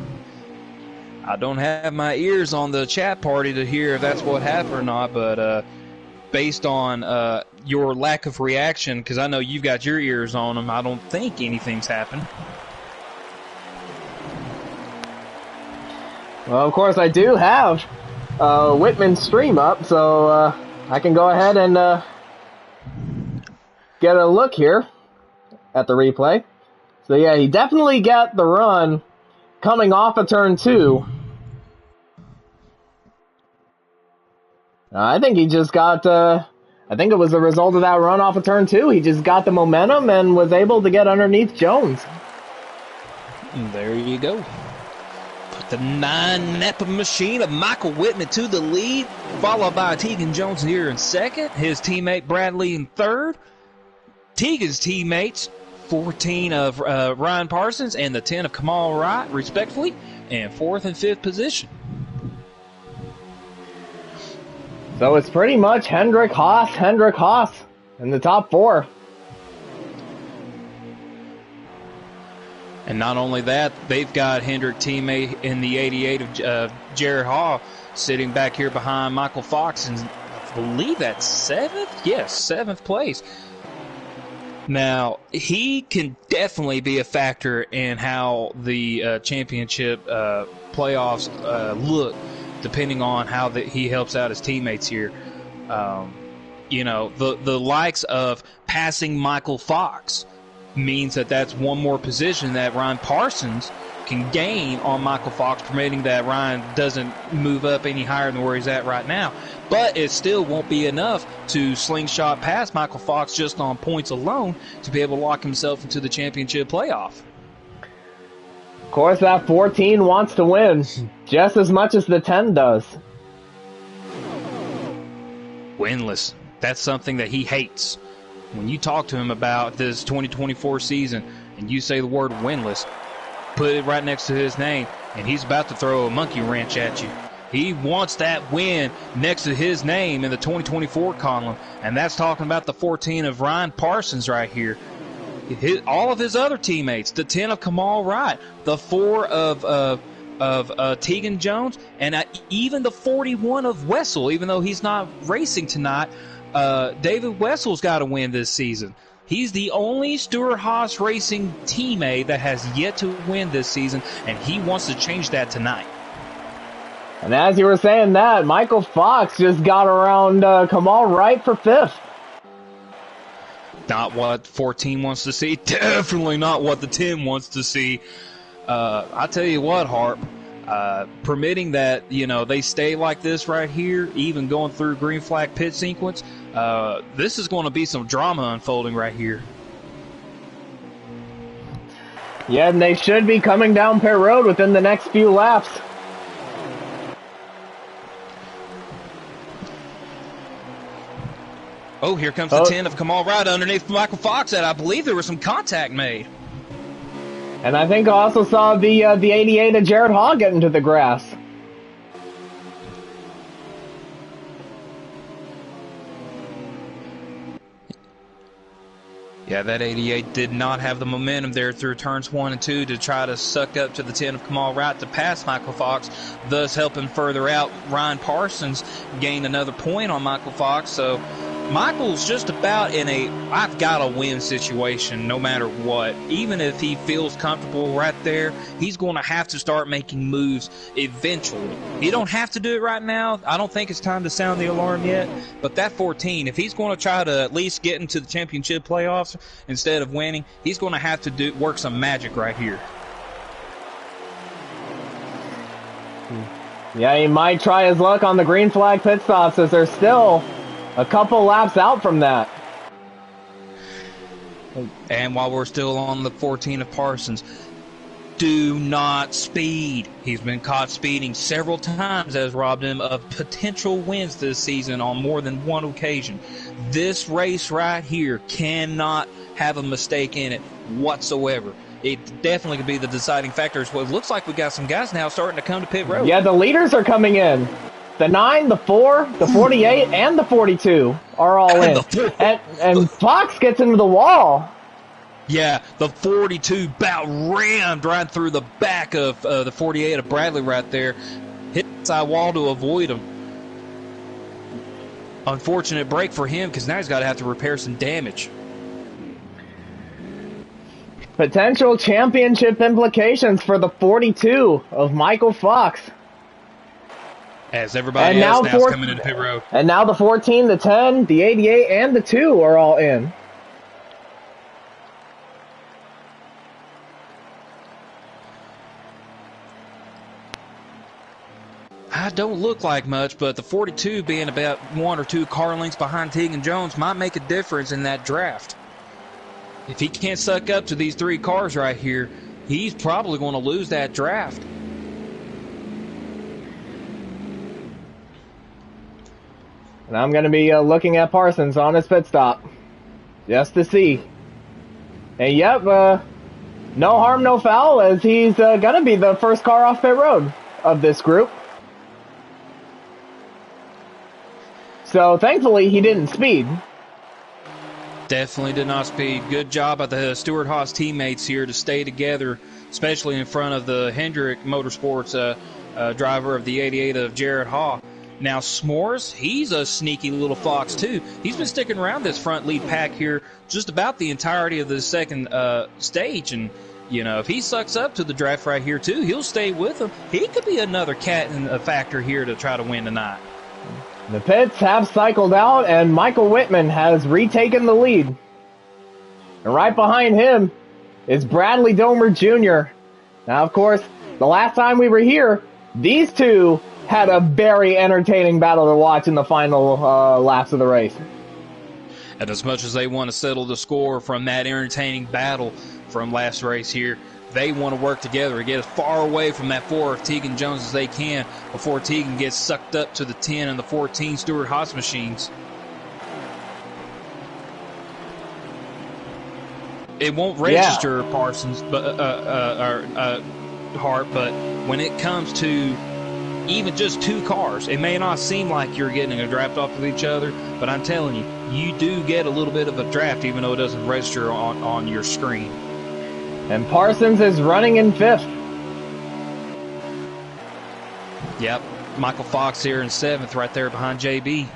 I don't have my ears on the chat party to hear if that's what happened or not, but based on your lack of reaction, because I know you've got your ears on them, I don't think anything's happened. Well, of course, I do have Whitman's stream up, so I can go ahead and get a look here at the replay. So, yeah, he definitely got the run coming off of turn 2. I think he just got, I think it was a result of that run off of turn 2. He just got the momentum and was able to get underneath Jones. And there you go. Put the 9 Napa machine of Michael Whitman to the lead, followed by Tegan Jones here in 2nd, his teammate Bradley in 3rd, Tegan's teammates, 14 of Ryan Parsons and the 10 of Kamal Wright, respectively, and 4th and 5th position. So it's pretty much Hendrick Haas in the top 4. And not only that, they've got Hendrick teammate in the 88 of Jared Hall sitting back here behind Michael Fox, and I believe that's 7th? Yes, 7th place. Now, he can definitely be a factor in how the championship playoffs look, depending on how he helps out his teammates here. You know, the likes of passing Michael Fox means that's one more position that Ryan Parsons can gain on Michael Fox, permitting that Ryan doesn't move up any higher than where he's at right now. But it still won't be enough to slingshot past Michael Fox just on points alone to be able to lock himself into the championship playoff. Of course, that 14 wants to win just as much as the 10 does. Winless. That's something that he hates. When you talk to him about this 2024 season and you say the word winless, put it right next to his name, and he's about to throw a monkey wrench at you. He wants that win next to his name in the 2024 column, and that's talking about the 14 of Ryan Parsons right here. All of his other teammates, the 10 of Kamal Wright, the 4 of Tegan Jones, and even the 41 of Wessel, even though he's not racing tonight. David Wessel's got to win this season. He's the only Stewart-Haas Racing teammate that has yet to win this season, and he wants to change that tonight. And as you were saying that, Michael Fox just got around Kamal Wright for 5th. Not what 14 wants to see. Definitely not what the 10 wants to see. I tell you what, Harp, permitting that, you know, they stay like this right here, even going through green flag pit sequence, this is going to be some drama unfolding right here. Yeah, and they should be coming down pit road within the next few laps. Oh, here comes the 10 of Kamal Wright underneath Michael Fox, and I believe there was some contact made. And I think I also saw the 88 of Jared Hall get into the grass. Yeah, that 88 did not have the momentum there through turns 1 and 2 to try to suck up to the 10 of Kamal Wright to pass Michael Fox, thus helping further out Ryan Parsons gain another point on Michael Fox. So Michael's just about in a I've got to win situation no matter what. Even if he feels comfortable right there, he's going to have to start making moves eventually. He don't have to do it right now. I don't think it's time to sound the alarm yet. But that 14, if he's going to try to at least get into the championship playoffs instead of winning, he's going to have to work some magic right here. Yeah, he might try his luck on the green flag pit stops as there's still a couple laps out from that. And while we're still on the 14 of Parsons, do not speed. He's been caught speeding several times, has robbed him of potential wins this season on more than one occasion. This race right here cannot have a mistake in it whatsoever. It definitely could be the deciding factor. Well, it looks like we got some guys now starting to come to pit road. Yeah, the leaders are coming in. The 9, the 4, the 48, and the 42 are all in. And Fox gets into the wall. Yeah, the 42 about rammed right through the back of the 48 of Bradley right there. Hit the side wall to avoid him. Unfortunate break for him because now he's got to have to repair some damage. Potential championship implications for the 42 of Michael Fox. As everybody else now is coming into pit road. And now the 14, the 10, the 88, and the 2 are all in. I don't look like much, but the 42 being about 1 or 2 car lengths behind Tegan Jones might make a difference in that draft. If he can't suck up to these 3 cars right here, he's probably going to lose that draft. And I'm going to be looking at Parsons on his pit stop. Just to see. And yep, no harm, no foul, as he's going to be the first car off pit road of this group. So thankfully he didn't speed. Definitely did not speed. Good job by the Stewart-Haas teammates here to stay together especially in front of the Hendrick Motorsports driver of the 88 of Jared Haw. Now, S'mores, he's a sneaky little fox, too. He's been sticking around this front lead pack here just about the entirety of the second stage. And, you know, if he sucks up to the draft right here, too, he'll stay with them. He could be another cat in a factor here to try to win tonight. The pits have cycled out, and Michael Whitman has retaken the lead. And right behind him is Bradley Domer Jr. Now, of course, the last time we were here, these two had a very entertaining battle to watch in the final laps of the race. And as much as they want to settle the score from that entertaining battle from last race here, they want to work together to get as far away from that 4 of Tegan Jones as they can before Tegan gets sucked up to the 10 and the 14 Stewart Haas machines. It won't register Parsons, but Hart. But when it comes to even just 2 cars, it may not seem like you're getting a draft off of each other, but I'm telling you, you do get a little bit of a draft, even though it doesn't register on your screen. And Parsons is running in 5th. Yep, Michael Fox here in 7th, right there behind JB.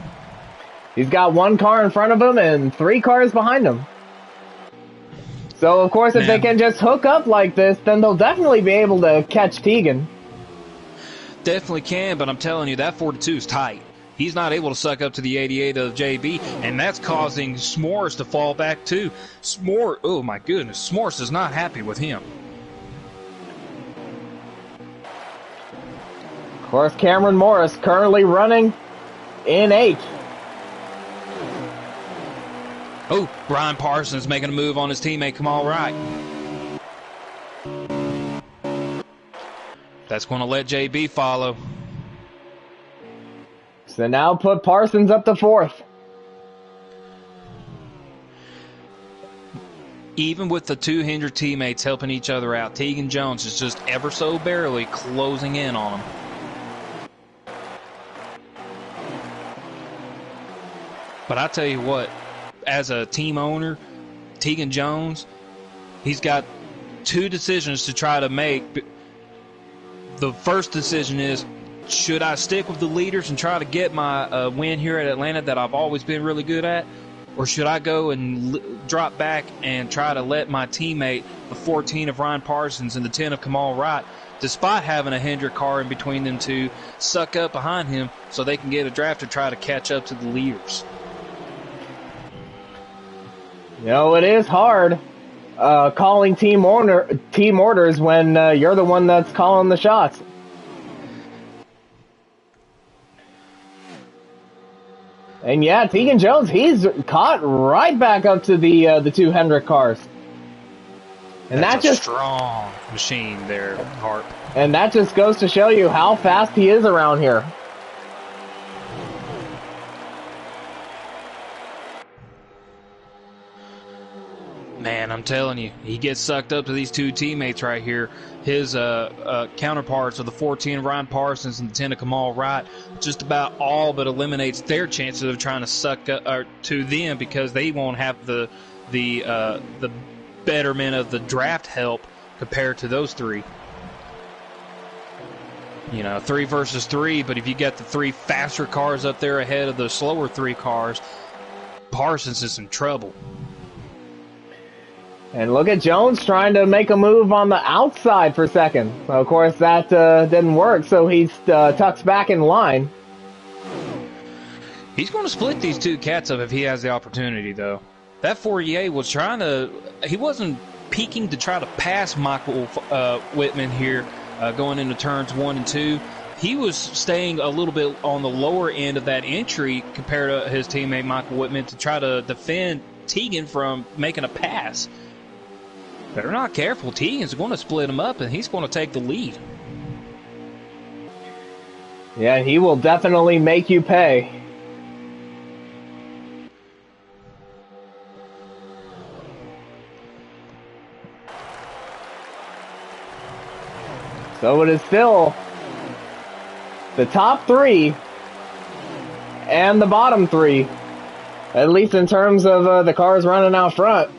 He's got 1 car in front of him and 3 cars behind him. So, of course, if they can just hook up like this, then they'll definitely be able to catch Tegan. Definitely can, but I'm telling you, that 42 is tight. He's not able to suck up to the 88 of JB, and that's causing S'mores to fall back too. S'mores, oh my goodness, S'mores is not happy with him. Of course, Cameron Morris currently running in 8th. Oh, Brian Parsons making a move on his teammate Kamal Wright. That's going to let JB follow. So now put Parsons up to 4th. Even with the 2 Hendrick teammates helping each other out, Tegan Jones is just ever so barely closing in on him. But I tell you what, as a team owner, Tegan Jones, he's got 2 decisions to try to make. The first decision is, should I stick with the leaders and try to get my win here at Atlanta that I've always been really good at? Or should I go and drop back and try to let my teammate, the 14 of Ryan Parsons and the 10 of Kamal Wright, despite having a Hendrick car in between them two, suck up behind him so they can get a draft to try to catch up to the leaders? You know, it is hard calling team orders when you're the one that's calling the shots. And yeah, Tegan Jones, he's caught right back up to the 2 Hendrick cars. And That's that a just strong machine there, Hart. And that just goes to show you how fast he is around here. Man, I'm telling you, he gets sucked up to these 2 teammates right here. His counterparts are the 14 of Ryan Parsons and the 10 of Kamal Wright. Just about all but eliminates their chances of trying to suck up to them because they won't have the betterment of the draft help compared to those 3. You know, 3 versus 3, but if you got the 3 faster cars up there ahead of the slower 3 cars, Parsons is in trouble. And look at Jones trying to make a move on the outside for second. Of course, that didn't work, so he tucks back in line. He's going to split these 2 cats up if he has the opportunity, though. That 48 was trying to... He wasn't peeking to try to pass Michael Whitman here going into turns 1 and 2. He was staying a little bit on the lower end of that entry compared to his teammate Michael Whitman to try to defend Tegan from making a pass. They're not careful. Tegan's going to split him up, and he's going to take the lead. Yeah, he will definitely make you pay. So it is still the top 3 and the bottom 3, at least in terms of the cars running out front.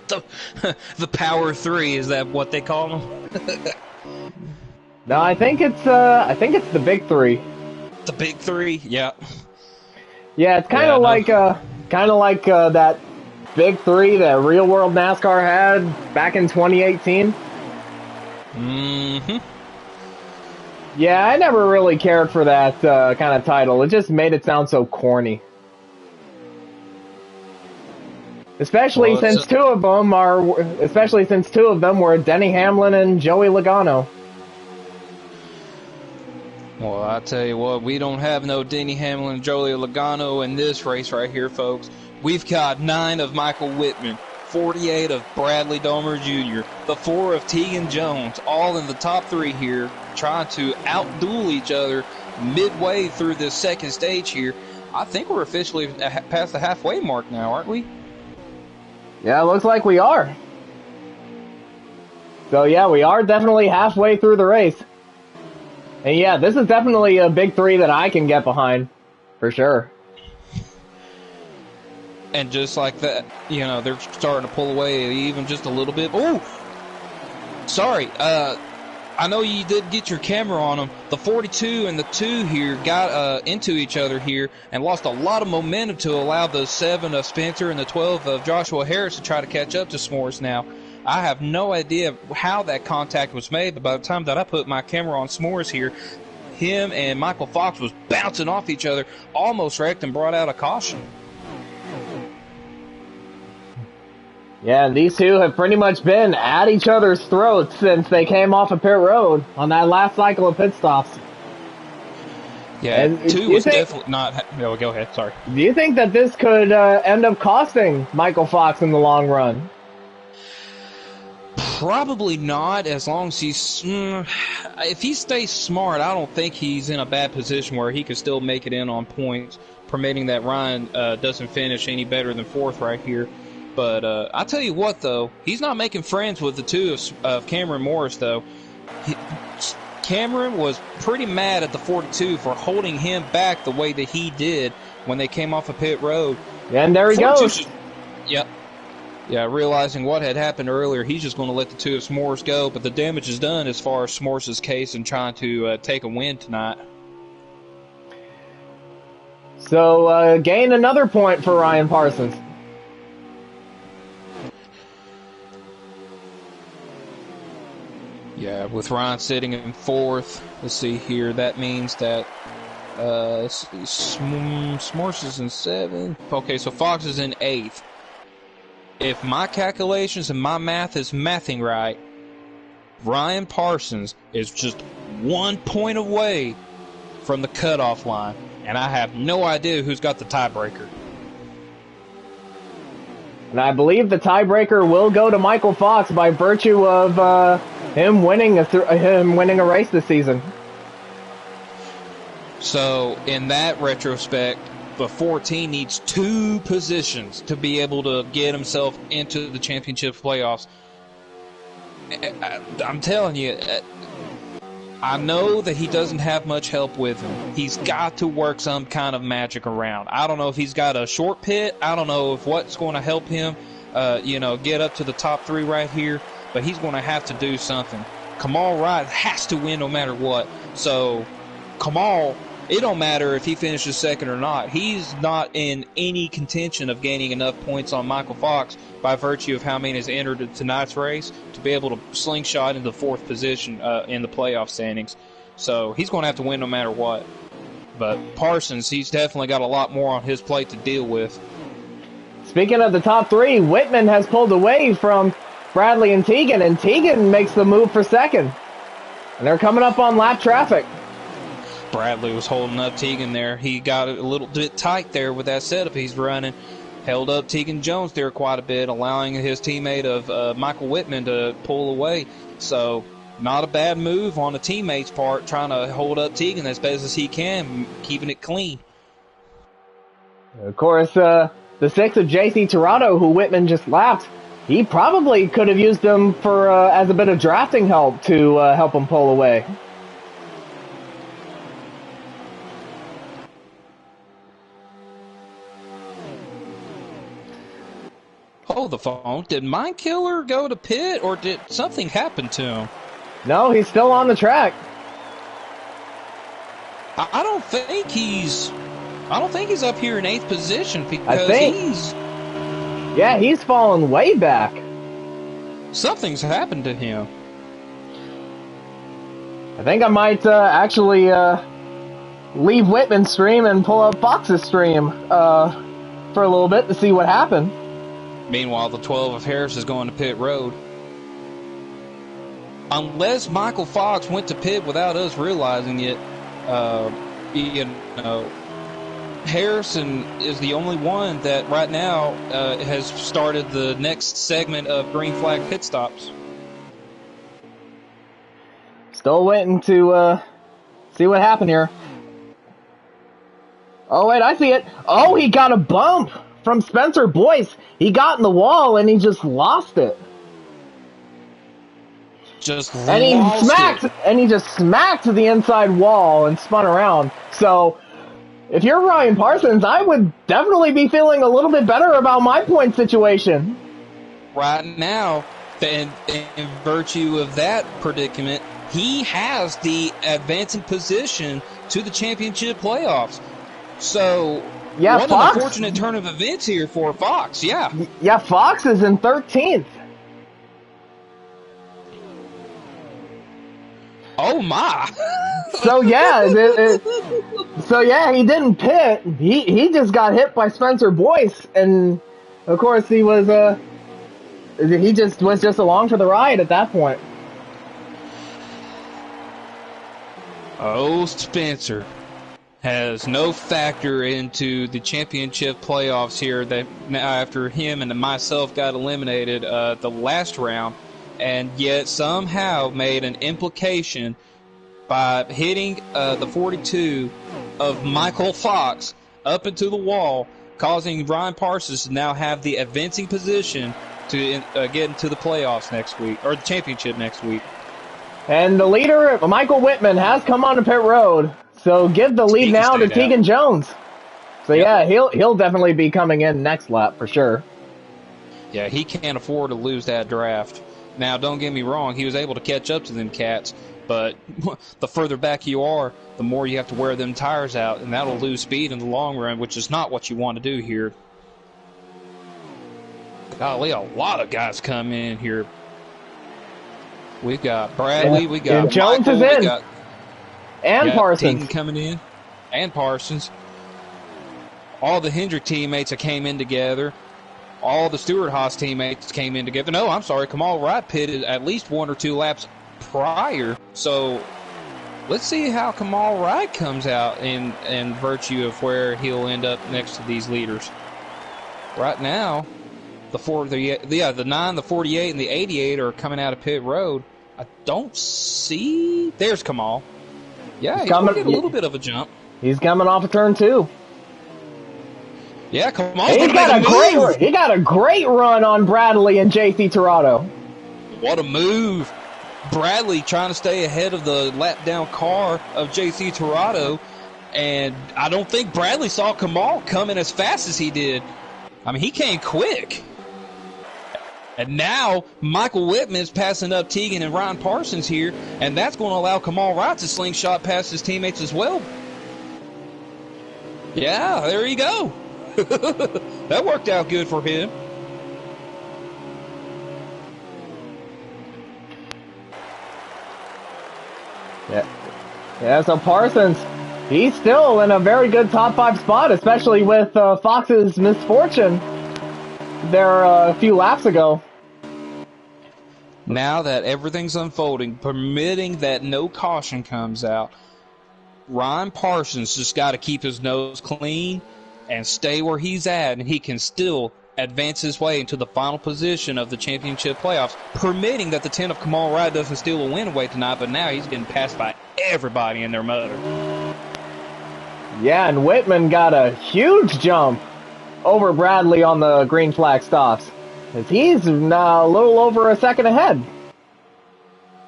the Power Three, is that what they call them? No, I think it's the big three. The Big Three, yeah. Yeah, it's kind Yeah, of no. like that big three that Real World NASCAR had back in 2018. Mm-hmm. Yeah, I never really cared for that kind of title. It just made it sound so corny. Especially since two of them were Denny Hamlin and Joey Logano. Well, I tell you what, we don't have no Denny Hamlin and Joey Logano in this race right here, folks. We've got 9 of Michael Whitman, 48 of Bradley Domer Jr., the 4 of Tegan Jones, all in the top 3 here, trying to outduel each other midway through this second stage here. I think we're officially past the halfway mark now, aren't we? Yeah, it looks like we are. So yeah, we are definitely halfway through the race. And yeah, this is definitely a big three that I can get behind, for sure. And just like that, you know, they're starting to pull away even just a little bit. Oh, sorry. I know you did get your camera on them. The 42 and the 2 here got into each other here and lost a lot of momentum to allow the 7 of Spencer and the 12 of Joshua Harris to try to catch up to S'mores now. I have no idea how that contact was made, but by the time that I put my camera on S'mores here, him and Michael Fox was bouncing off each other, almost wrecked and brought out a caution. Yeah, and these two have pretty much been at each other's throats since they came off of pit road on that last cycle of pit stops. Yeah, and 2 was definitely not... No, go ahead, sorry. Do you think that this could end up costing Michael Fox in the long run? Probably not, as long as he's... if he stays smart, I don't think he's in a bad position where he can still make it in on points, permitting that Ryan doesn't finish any better than 4th right here. But I'll tell you what, though, he's not making friends with the 2 of Cameron Morris, though. Cameron was pretty mad at the 42 for holding him back the way that he did when they came off of pit road. And there he goes. Yep. Yeah, realizing what had happened earlier, he's just going to let the 2 of S'mores go, but the damage is done as far as S'mores' case in trying to take a win tonight. So, gain another point for Ryan Parsons. Yeah, with Ryan sitting in 4th, let's see here, that means that S'mores is in 7th. Okay, so Fox is in 8th. If my calculations and my math is mathing right, Ryan Parsons is just 1 point away from the cutoff line, and I have no idea who's got the tiebreaker. And I believe the tiebreaker will go to Michael Fox by virtue of him winning a race this season. So, in that retrospect, the 14 needs 2 positions to be able to get himself into the championship playoffs. I'm telling you, I know that he doesn't have much help with him. He's got to work some kind of magic around. I don't know if he's got a short pit. I don't know if what's going to help him, get up to the top 3 right here. But he's going to have to do something. Kamal Wright has to win no matter what. So, Kamal, it don't matter if he finishes 2nd or not. He's not in any contention of gaining enough points on Michael Fox by virtue of how many has entered tonight's race to be able to slingshot into the 4th position in the playoff standings. So he's going to have to win no matter what. But Parsons, he's definitely got a lot more on his plate to deal with. Speaking of the top 3, Whitman has pulled away from Bradley and Tegan makes the move for 2nd. And they're coming up on lap traffic. Bradley was holding up Tegan there. He got a little bit tight there with that setup he's running. Held up Tegan Jones there quite a bit, allowing his teammate of Michael Whitman to pull away. So, not a bad move on the teammate's part, trying to hold up Tegan as best as he can, keeping it clean. Of course, the 6 of JC Tirado, who Whitman just lapped, he probably could have used them for as a bit of drafting help to help him pull away. the phone. Did Mind Killer go to pit, or did something happen to him? No, he's still on the track. I don't think he's up here in 8th position because he's fallen way back. Something's happened to him. I think I might actually leave Whitman's stream and pull up Fox's stream for a little bit to see what happened. Meanwhile, the 12 of Harris is going to pit road. Unless Michael Fox went to pit without us realizing it, Harrison is the only one that right now has started the next segment of green flag pit stops. Still waiting to see what happened here. Oh, wait, I see it. Oh, he got a bump from Spencer Boyce. He got in the wall and he just lost it. And he just smacked the inside wall and spun around. So, if you're Ryan Parsons, I would definitely be feeling a little bit better about my point situation. Right now, in virtue of that predicament, he has the advancing position to the championship playoffs. So, what an unfortunate turn of events here for Fox, yeah. Yeah, Fox is in 13th. Oh my! So yeah, he didn't pit. He just got hit by Spencer Boyce, and of course he was just along for the ride at that point. Oh, Spencer has no factor into the championship playoffs here. That now after him and myself got eliminated the last round. And yet somehow made an implication by hitting the 42 of Michael Fox up into the wall, causing Ryan Parsons to now have the advancing position to get into the playoffs next week, or the championship next week. And the leader, Michael Whitman, has come onto pit road, so give the lead now to Tegan Jones. So yeah, he'll definitely be coming in next lap for sure. Yeah, he can't afford to lose that draft. Now, don't get me wrong, he was able to catch up to them cats, but the further back you are, the more you have to wear them tires out, and that'll lose speed in the long run, which is not what you want to do here. Golly, a lot of guys come in here. We've got Bradley, we got Jones Michael, is in. we got Parsons. Teagan coming in, and Parsons. All the Hendrick teammates that came in together. All the Stewart-Haas teammates came in together. No, I'm sorry, Kamal Wright pitted at least 1 or 2 laps prior. So let's see how Kamal Wright comes out in virtue of where he'll end up next to these leaders. Right now, the 9, the 48, and the 88 are coming out of pit road. I don't see. There's Kamal. Yeah, he's going to get a little bit of a jump. He's coming off of turn 2. Yeah, come on. He got a great run on Bradley and JC Tirado. What a move. Bradley trying to stay ahead of the lap down car of JC Tirado, and I don't think Bradley saw Kamal coming as fast as he did. I mean, he came quick. And now Michael Whitman is passing up Teagan and Ryan Parsons here, and that's going to allow Kamal Wright to slingshot past his teammates as well. Yeah, there you go. That worked out good for him. Yeah, so Parsons, he's still in a very good top 5 spot, especially with Fox's misfortune there a few laps ago. Now that everything's unfolding, permitting that no caution comes out, Ryan Parsons just got to keep his nose clean and stay where he's at, and he can still advance his way into the final position of the championship playoffs, permitting that the 10 of Kamal Wright doesn't steal a win away tonight, but now he's getting passed by everybody and their mother. Yeah, and Whitman got a huge jump over Bradley on the green flag stops, as he's now a little over a second ahead.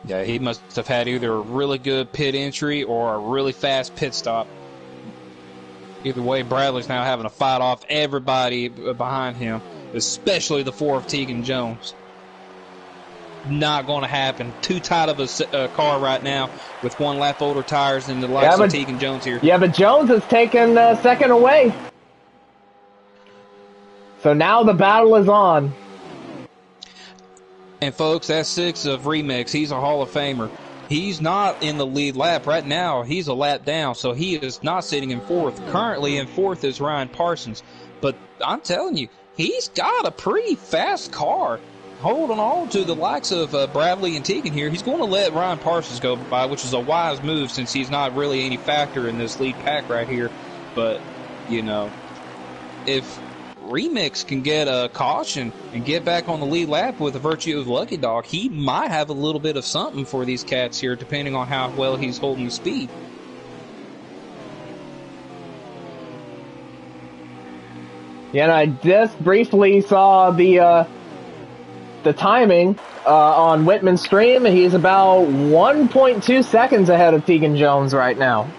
Yeah, he must have had either a really good pit entry or a really fast pit stop. Either way, Bradley's now having to fight off everybody behind him. especially the 4 of Tegan Jones. Not going to happen. Too tight of a car right now with 1 lap older tires than the likes of Tegan Jones here. Yeah, but Jones has taken second away. So now the battle is on. And folks, that's 6 of Remix. He's a Hall of Famer. He's not in the lead lap. Right now, he's a lap down, so he is not sitting in 4th. Currently in 4th is Ryan Parsons. But I'm telling you, he's got a pretty fast car. Holding on to the likes of Bradley and Tegan here. He's going to let Ryan Parsons go by, which is a wise move since he's not really any factor in this lead pack right here. But, you know, if Remix can get a caution and get back on the lead lap with the virtue of Lucky Dog, he might have a little bit of something for these cats here, depending on how well he's holding the speed. Yeah, and I just briefly saw the timing on Whitman's stream. He's about 1.2 seconds ahead of Tegan Jones right now.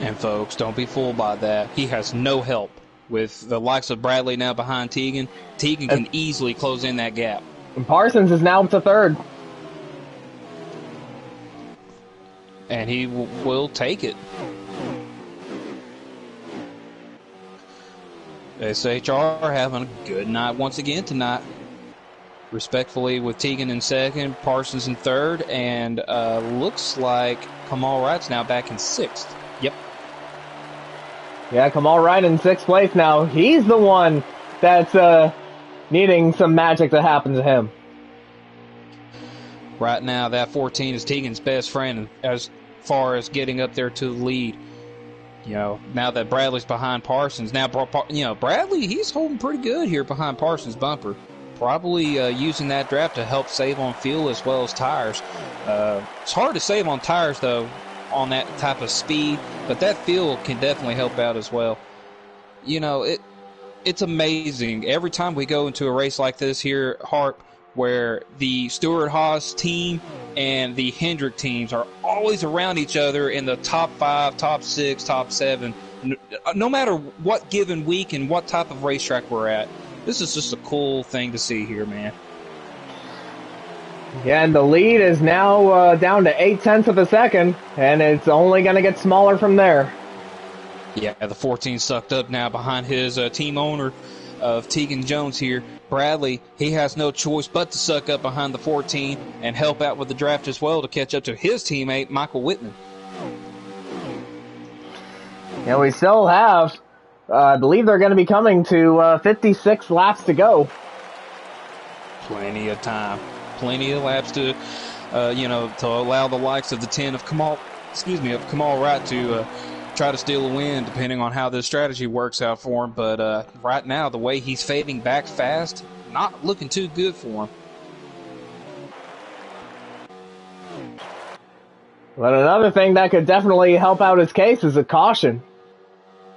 And folks, don't be fooled by that. He has no help. With the likes of Bradley now behind Tegan, Tegan can easily close in that gap. And Parsons is now to 3rd. And he will take it. SHR having a good night once again tonight. Respectfully with Tegan in 2nd, Parsons in 3rd, and looks like Kamal Wright's now back in 6th. Yep. Yeah, Kamal Wright in 6th place now. He's the one that's needing some magic to happen to him. Right now, that 14 is Tegan's best friend as far as getting up there to the lead. You know, now that Bradley's behind Parsons, now, you know, Bradley, he's holding pretty good here behind Parsons' bumper. Probably using that draft to help save on fuel as well as tires. It's hard to save on tires, though, on that type of speed, but that fuel can definitely help out as well. You know, it's amazing. Every time we go into a race like this here, Harp, where the Stewart-Haas team and the Hendrick teams are always around each other in the top 5, top 6, top 7, no matter what given week and what type of racetrack we're at. This is just a cool thing to see here, man. Yeah, and the lead is now down to 0.8 of a second, and it's only going to get smaller from there. Yeah, the 14 sucked up now behind his team owner of Tegan Jones here. Bradley, he has no choice but to suck up behind the 14 and help out with the draft as well to catch up to his teammate, Michael Whitman. Yeah, we still have, I believe they're going to be coming to 56 laps to go. Plenty of time. Plenty of laps to, to allow the likes of the 10 of Kamal Wright to try to steal a win, depending on how this strategy works out for him. But right now, the way he's fading back fast, not looking too good for him. But another thing that could definitely help out his case is a caution.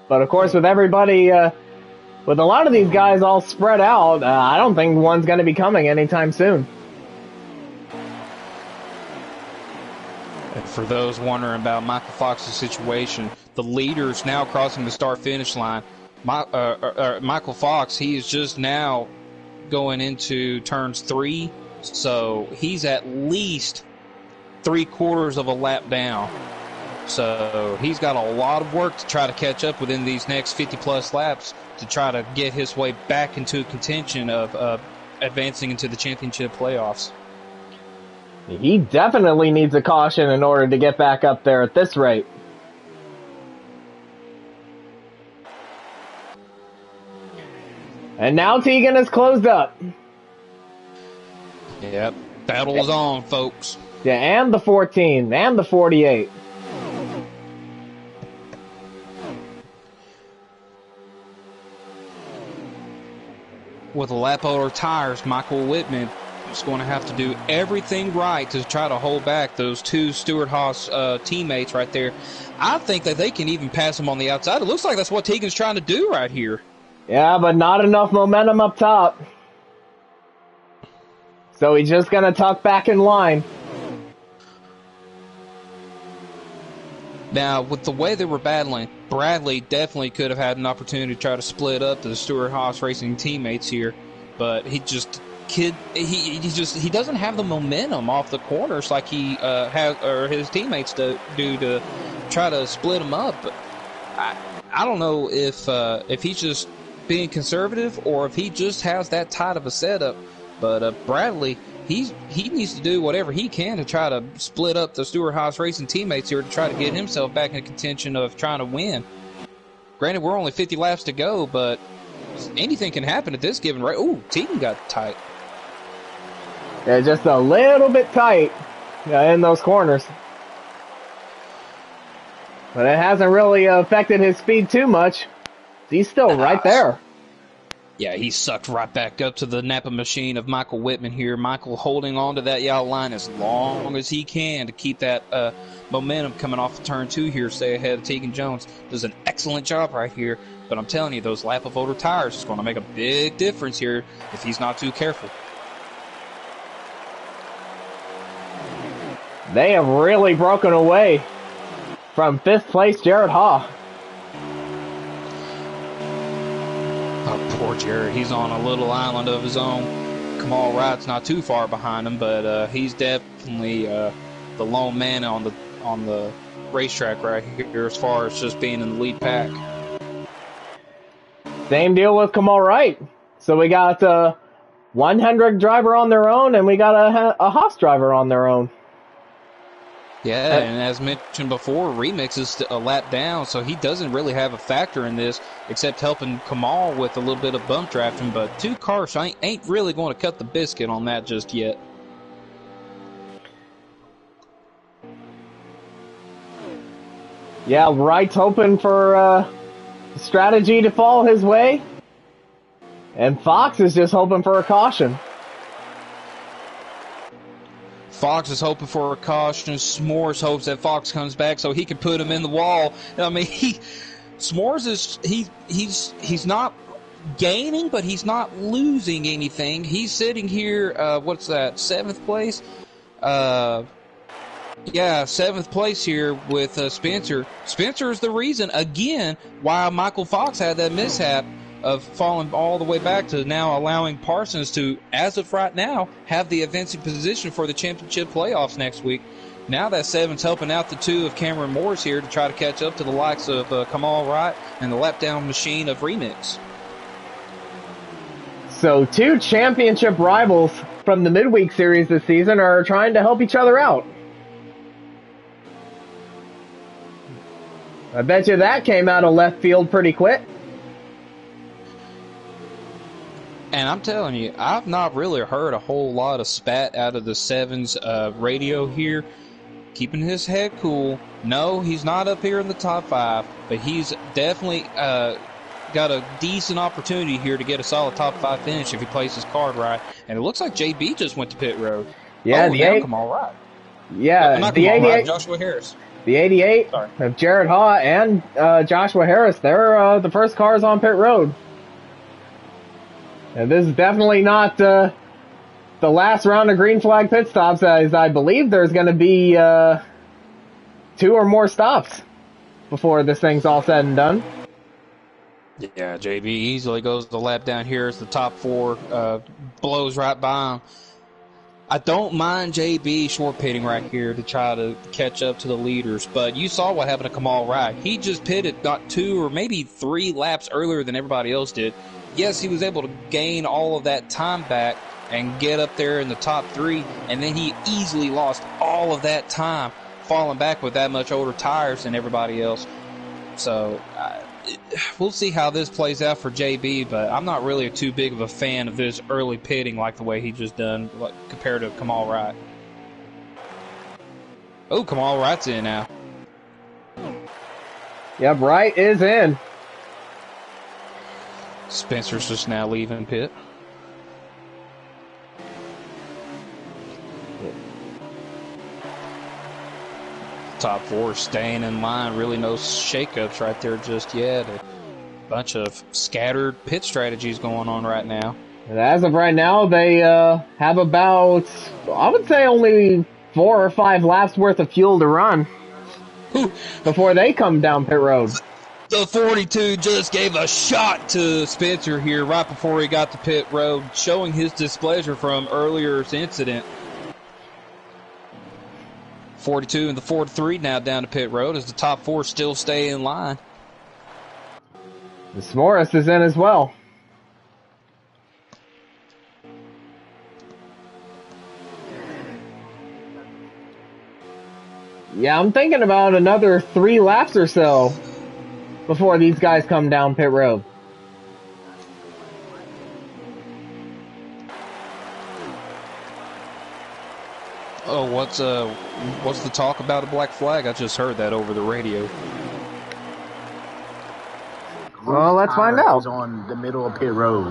But of course, with everybody, with a lot of these guys all spread out, I don't think one's going to be coming anytime soon. And for those wondering about Michael Fox's situation, the leader's now crossing the start-finish line. Michael Fox, he is just now going into turns 3, so he's at least 3/4 of a lap down. So he's got a lot of work to try to catch up within these next 50-plus laps to try to get his way back into contention of advancing into the championship playoffs. He definitely needs a caution in order to get back up there at this rate. And now Tegan is closed up. Yep, battle is on, folks. Yeah, and the 14, and the 48. With a lap older tires, Michael Whitman is going to have to do everything right to try to hold back those 2 Stewart-Haas teammates right there. I think that they can even pass him on the outside. It looks like that's what Tegan's trying to do right here. Yeah, but not enough momentum up top. So he's just going to tuck back in line. Now, with the way they were battling, Bradley definitely could have had an opportunity to try to split up the Stewart-Haas Racing teammates here, but he doesn't have the momentum off the corners like he has, or his teammates do to try to split them up. But I don't know if he's just being conservative or if he just has that tight of a setup. But Bradley, he needs to do whatever he can to try to split up the Stewart-Haas Racing teammates here to try to get himself back in contention of trying to win. Granted, we're only 50 laps to go, but anything can happen at this given race. Ooh, Teagan got tight. Yeah, just a little bit tight in those corners. But it hasn't really affected his speed too much. He's still right there. Yeah, he sucked right back up to the Napa machine of Michael Whitman here. Michael holding on to that yellow line as long as he can to keep that momentum coming off of turn 2 here, stay ahead of Teagan Jones. Does an excellent job right here. But I'm telling you, those lap-of-older tires is going to make a big difference here if he's not too careful. They have really broken away from 5th place Jared Haw. Oh, poor Jared. He's on a little island of his own. Kamal Wright's not too far behind him, but he's definitely the lone man on the racetrack right here as far as just being in the lead pack. Same deal with Kamal Wright. So we got one Hendrick driver on their own, and we got a Haas driver on their own. Yeah, and as mentioned before, Remix is a lap down, so he doesn't really have a factor in this except helping Kamal with a little bit of bump drafting, but 2 cars ain't really going to cut the biscuit on that just yet. Yeah, Wright's hoping for strategy to fall his way, and Fox is just hoping for a caution. Fox is hoping for a caution. S'mores hopes that Fox comes back so he can put him in the wall. I mean, S'mores is he's not gaining, but he's not losing anything. He's sitting here. What's that? 7th place. Yeah, 7th place here with Spencer. Spencer is the reason again why Michael Fox had that mishap of falling all the way back to now allowing Parsons to, as of right now, have the advancing position for the championship playoffs next week. Now that 7's helping out the 2 of Cameron Morris here to try to catch up to the likes of Kamal Wright and the lap-down machine of Remix. So 2 championship rivals from the midweek series this season are trying to help each other out. I bet you that came out of left field pretty quick. And I'm telling you, I've not really heard a whole lot of spat out of the 7's radio here. Keeping his head cool. No, he's not up here in the top 5, but he's definitely got a decent opportunity here to get a solid top 5 finish if he plays his card right. And it looks like JB just went to pit road. Yeah, Kamal Wright. Yeah, not the Kamal 88. Wright, Joshua Harris. The 88 of Jared Haw and Joshua Harris, they're the first cars on pit road. And this is definitely not the last round of green flag pit stops, as I believe there's going to be 2 or more stops before this thing's all said and done. Yeah, JB easily goes the lap down here as the top 4 blows right by him. I don't mind JB short pitting right here to try to catch up to the leaders, but you saw what happened to Kamal Wright. He just pitted not 2 or maybe 3 laps earlier than everybody else did. Yes, he was able to gain all of that time back and get up there in the top 3, and then he easily lost all of that time falling back with that much older tires than everybody else. So we'll see how this plays out for JB, but I'm not really too big of a fan of this early pitting like the way he just done compared to Kamal Wright. Oh, Kamal Wright's in now. Yep, Wright is in. Spencer's just now leaving pit. Top 4 staying in line. Really no shakeups right there just yet. A bunch of scattered pit strategies going on right now. And as of right now, they have about, I would say, only 4 or 5 laps worth of fuel to run. before they come down pit road. The 42 just gave a shot to Spencer here right before he got to pit road, showing his displeasure from earlier's incident. 42 and the 43 now down to pit road as the top four still stay in line. The Morris is in as well. Yeah, I'm thinking about another 3 laps or so before these guys come down pit road. Oh, what's the talk about a black flag? I just heard that over the radio. Well, let's find out. On the middle of pit road.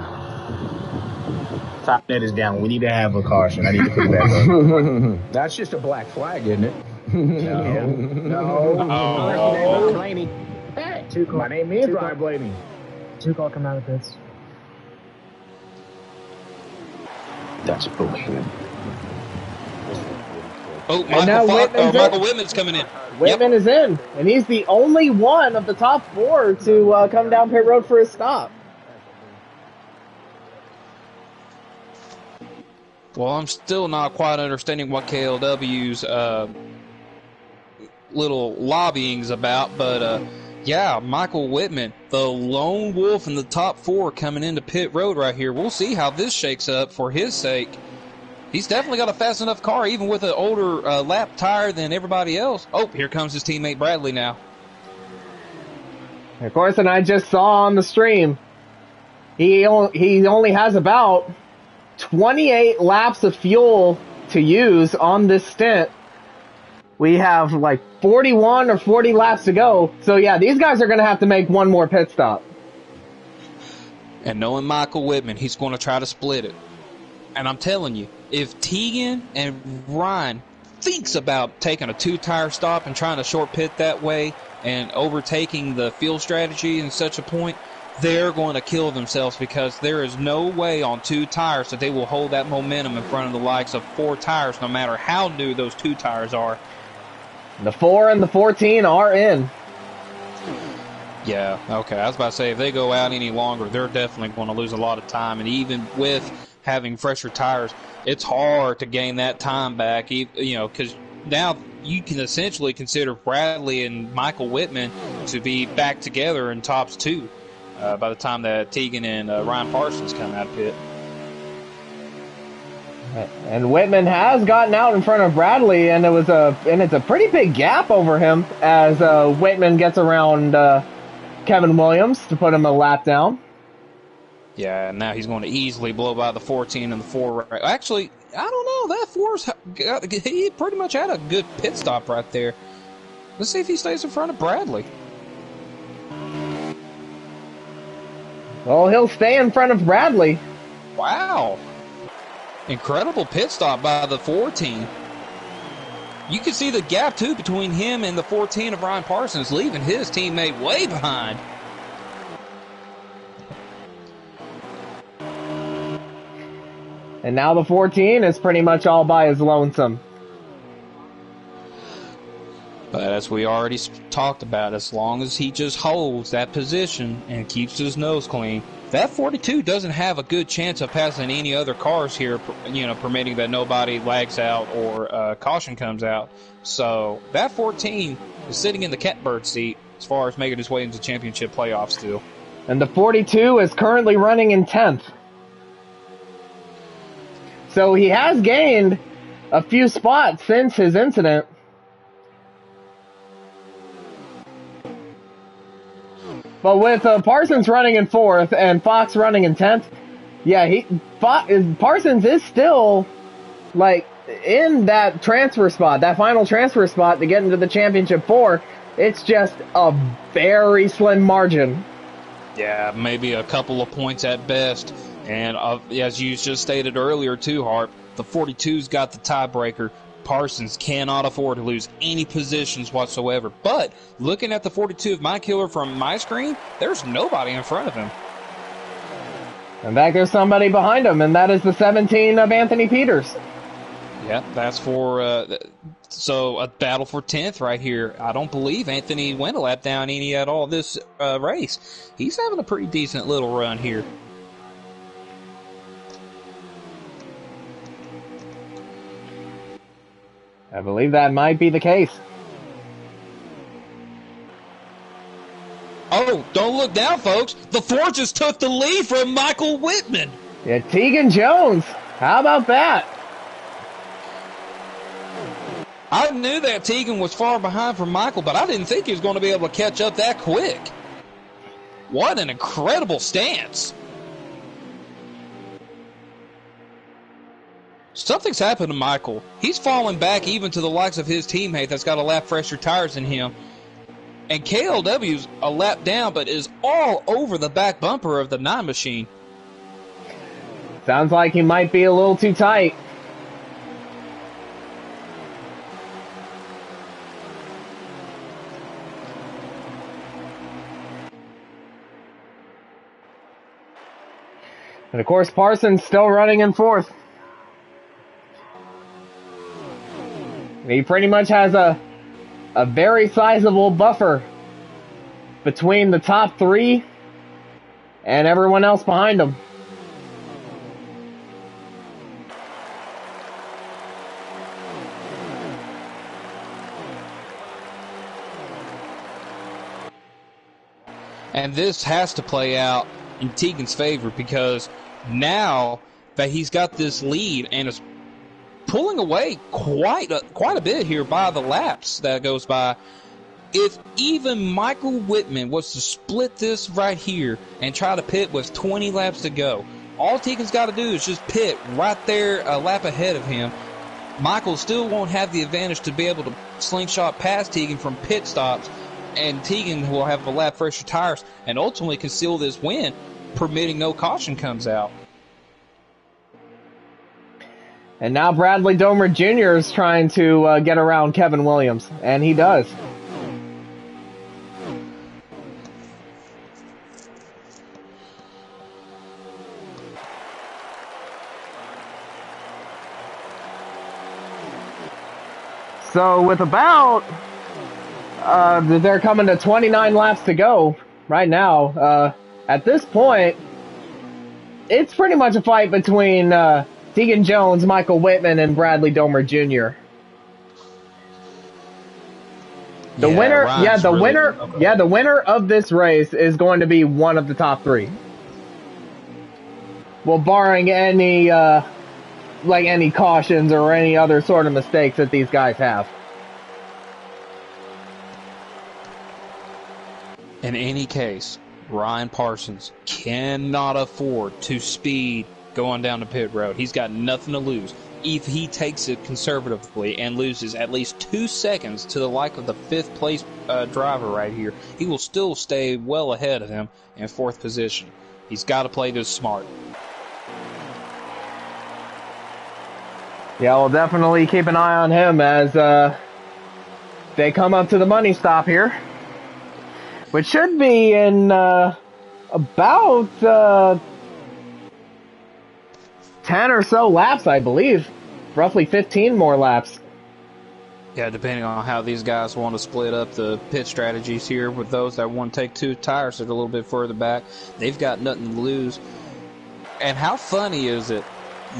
Top net is down. We need to have a caution. I need to put it back up. That's just a black flag, isn't it? No. Oh. Blaney. Hey. My name is Ryan Blaney. 2 call coming out of the pits. That's bullshit. Oh, now Michael Whitman's coming in. Whitman is in, and he's the only one of the top 4 to come down pit road for his stop. Well, I'm still not quite understanding what KLW's little lobbying's about, but yeah, Michael Whitman, the lone wolf in the top 4 coming into pit road right here. We'll see how this shakes up for his sake. He's definitely got a fast enough car, even with an older lap tire than everybody else. Oh, here comes his teammate Bradley now. Of course, and I just saw on the stream, he only has about 28 laps of fuel to use on this stint. We have like 41 or 40 laps to go. So yeah, these guys are going to have to make one more pit stop. And knowing Michael Whitman, he's going to try to split it. And I'm telling you, if Tegan and Ryan thinks about taking a 2-tire stop and trying to short pit that way and overtaking the field strategy in such a point, they're going to kill themselves, because there is no way on 2 tires that they will hold that momentum in front of the likes of 4 tires, no matter how new those 2 tires are. The 4 and the 14 are in. Yeah, okay. I was about to say, if they go out any longer, they're definitely going to lose a lot of time. And even with having fresher tires, it's hard to gain that time back, because now you can essentially consider Bradley and Michael Whitman to be back together in tops 2 by the time that Tegan and Ryan Parsons come out of pit. And Whitman has gotten out in front of Bradley, and it's a pretty big gap over him as Whitman gets around Kevin Williams to put him a lap down. Yeah, and now he's going to easily blow by the 14 and the 4. Actually, I don't know. That 4's he pretty much had a good pit stop right there. Let's see if he stays in front of Bradley. Well, he'll stay in front of Bradley. Wow. Incredible pit stop by the 14. You can see the gap, too, between him and the 14 of Ryan Parsons, leaving his teammate way behind. And now the 14 is pretty much all by his lonesome. But as we already talked about, as long as he just holds that position and keeps his nose clean, that 42 doesn't have a good chance of passing any other cars here, permitting that nobody lags out or caution comes out. So that 14 is sitting in the catbird seat as far as making his way into championship playoffs still. And the 42 is currently running in 10th. So he has gained a few spots since his incident. But with Parsons running in 4th and Fox running in 10th, yeah, Parsons is still like in that transfer spot, that final transfer spot to get into the championship 4. It's just a very slim margin. Yeah, maybe a couple of points at best. And as you just stated earlier too, Harp, the 42's got the tiebreaker. Parsons cannot afford to lose any positions whatsoever. But looking at the 42 of my killer from my screen, there's nobody in front of him. In fact, there's somebody behind him, and that is the 17 of Anthony Peters. Yeah, that's for so a battle for 10th right here. I don't believe Anthony went a lap down any at all this race. He's having a pretty decent little run here. I believe that might be the case. Oh, don't look down, folks. The Ford just took the lead from Michael Whitman. Yeah, Tegan Jones. How about that? I knew that Tegan was far behind from Michael, but I didn't think he was going to be able to catch up that quick. What an incredible stance. Something's happened to Michael. He's fallen back even to the likes of his teammate that's got a lap fresher tires than him. And KLW's a lap down, but is all over the back bumper of the 9 machine. Sounds like he might be a little too tight. And of course, Parsons still running in 4th. He pretty much has a very sizable buffer between the top 3 and everyone else behind him. And this has to play out in Tegan's favor because now that he's got this lead and is pulling away quite a bit here by the laps that goes by. If even Michael Whitman was to split this right here and try to pit with 20 laps to go, all Tegan's got to do is just pit right there a lap ahead of him. Michael still won't have the advantage to be able to slingshot past Tegan from pit stops, and Tegan will have a lap fresher tires and ultimately can seal this win, permitting no caution comes out. And now Bradley Domer Jr. is trying to get around Kevin Williams, and he does. So with about, they're coming to 29 laps to go right now. At this point, it's pretty much a fight between Tegan Jones, Michael Whitman, and Bradley Domer Jr. The winner of this race is going to be one of the top 3. Well, barring any any cautions or any other sort of mistakes that these guys have. In any case, Ryan Parsons cannot afford to speed going down the pit road. He's got nothing to lose. If he takes it conservatively and loses at least 2 seconds to the like of the 5th place driver right here, he will still stay well ahead of him in 4th position. He's got to play this smart. Yeah, we'll definitely keep an eye on him as they come up to the money stop here, which should be in about 10 or so laps, I believe. Roughly 15 more laps. Yeah, depending on how these guys want to split up the pit strategies here with those that want to take 2 tires that are a little bit further back, they've got nothing to lose. And how funny is it,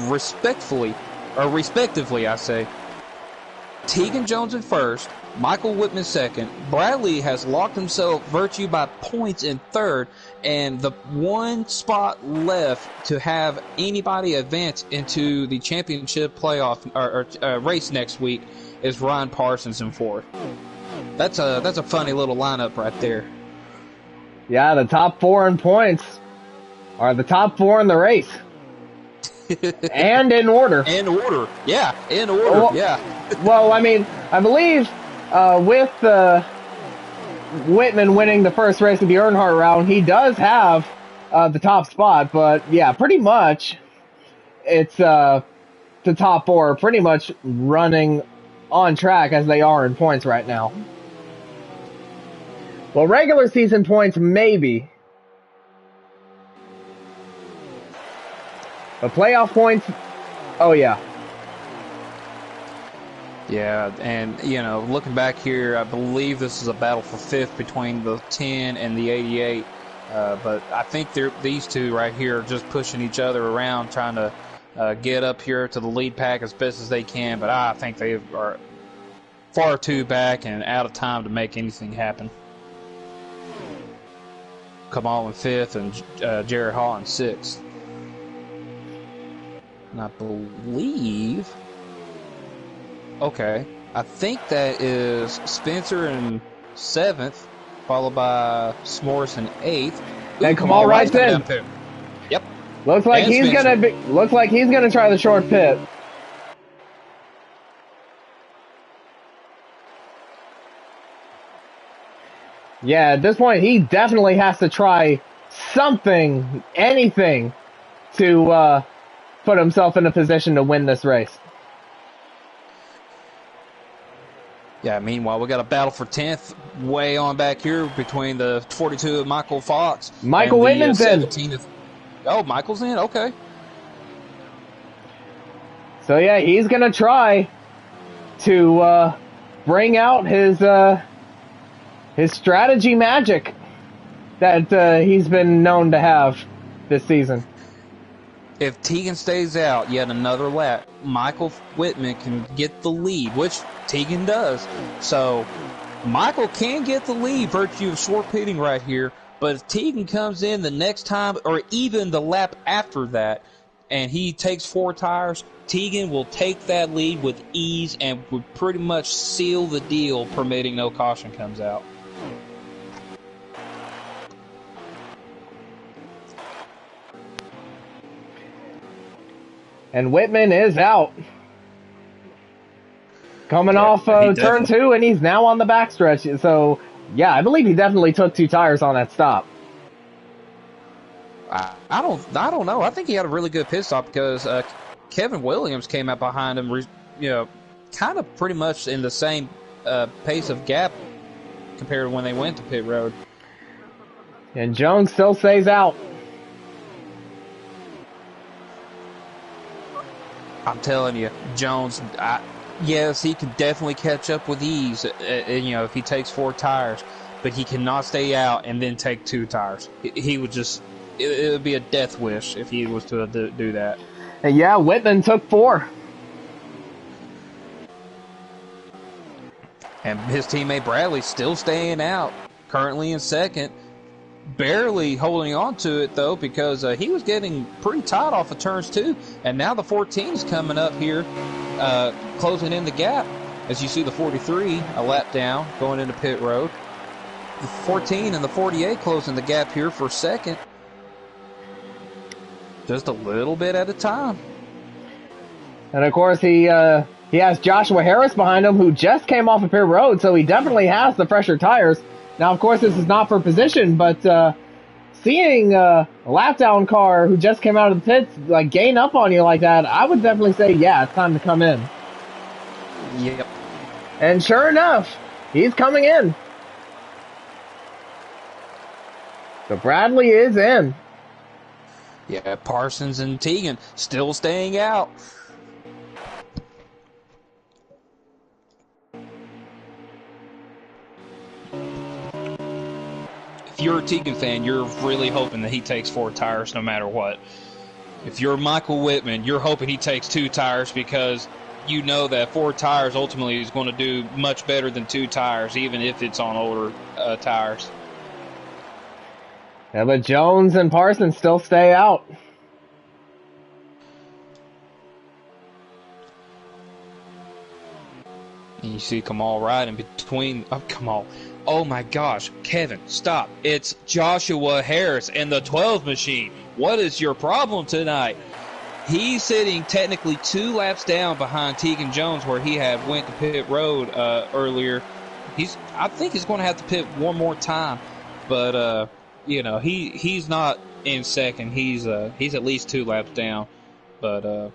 respectively, I say, Tegan Jones in 1st, Michael Whitman 2nd, Bradley has locked himself virtue by points in 3rd, and the one spot left to have anybody advance into the championship playoff or race next week is Ryan Parsons in 4th. That's a funny little lineup right there. Yeah, the top 4 in points are the top 4 in the race. And in order. In order. Yeah, in order. Well, yeah. Well, I mean, I believe with Whitman winning the first race of the Earnhardt round, he does have the top spot. But yeah, pretty much it's the top 4 pretty much running on track as they are in points right now. Well, regular season points, maybe. But playoff points, oh yeah. Yeah, and, you know, looking back here, I believe this is a battle for 5th between the 10 and the 88. But I think these two right here are just pushing each other around, trying to get up here to the lead pack as best as they can. But I think they are far too back and out of time to make anything happen. Kamal in 5th and Jared Hall in 6th. And I believe... Okay, I think that is Spencer in 7th, followed by S'mores in 8th. And Kamal Wright's in. Yep. Looks like he's gonna try the short pit. Yeah, at this point he definitely has to try something, anything, to put himself in a position to win this race. Yeah, meanwhile, we got a battle for 10th way on back here between the 42 of Michael Fox. Michael Whitman's in. Oh, Michael's in? Okay. So, yeah, he's going to try to bring out his strategy magic that he's been known to have this season. If Tegan stays out yet another lap, Michael Whitman can get the lead, which Tegan does. So Michael can get the lead, virtue of short pitting right here. But if Tegan comes in the next time, or even the lap after that, and he takes 4 tires, Tegan will take that lead with ease and would pretty much seal the deal, permitting no caution comes out. And Whitman is out. Coming off turn 2, and he's now on the backstretch. So, yeah, I believe he definitely took 2 tires on that stop. I don't know. I think he had a really good pit stop because Kevin Williams came out behind him, you know, kind of pretty much in the same pace of gap compared to when they went to pit road. And Jones still stays out. I'm telling you, Jones, yes, he can definitely catch up with ease, you know, if he takes 4 tires, but he cannot stay out and then take 2 tires. He would just, it would be a death wish if he was to do that. And yeah, Whitman took 4. And his teammate Bradley still staying out, currently in 2nd. Barely holding on to it, though, because he was getting pretty tight off of turns 2. And now the 14 is coming up here, closing in the gap. As you see the 43, a lap down, going into pit road. The 14 and the 48 closing the gap here for 2nd. Just a little bit at a time. And, of course, he has Joshua Harris behind him, who just came off of pit road, so he definitely has the fresher tires. Now, of course, this is not for position, but seeing a lap-down car who just came out of the pits like gain up on you like that, I would definitely say, yeah, it's time to come in. Yep. And sure enough, he's coming in. So Bradley is in. Yeah, Parsons and Tegan still staying out. If you're a Tegan fan, you're really hoping that he takes 4 tires no matter what. If you're Michael Whitman, you're hoping he takes 2 tires because you know that 4 tires ultimately is going to do much better than 2 tires, even if it's on older tires. Yeah, but Jones and Parsons still stay out. And you see Kamal right in between. Oh, Kamal. Oh my gosh, Kevin, stop. It's Joshua Harris and the 12 machine. What is your problem tonight? He's sitting technically 2 laps down behind Tegan Jones where he had went to pit road earlier. I think he's going to have to pit one more time. But, you know, he's not in 2nd. He's at least 2 laps down. But,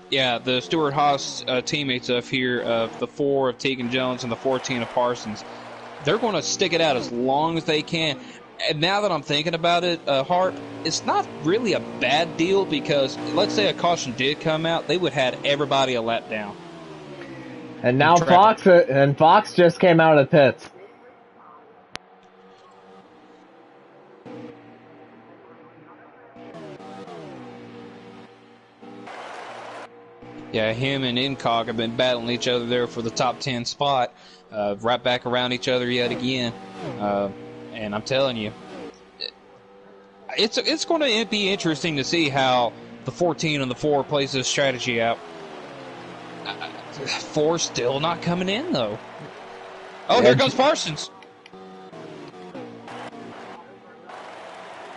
yeah, the Stuart Haas teammates up here, the 4 of Tegan Jones and the 14 of Parsons, they're going to stick it out as long as they can. And now that I'm thinking about it, Hart, it's not really a bad deal because let's say a caution did come out, they would have had everybody a lap down. And now Fox just came out of the pits. Yeah, him and Incog have been battling each other there for the top 10 spot, right back around each other yet again. And I'm telling you, it's going to be interesting to see how the 14 and the 4 plays this strategy out. 4 still not coming in, though. Oh, here goes Parsons.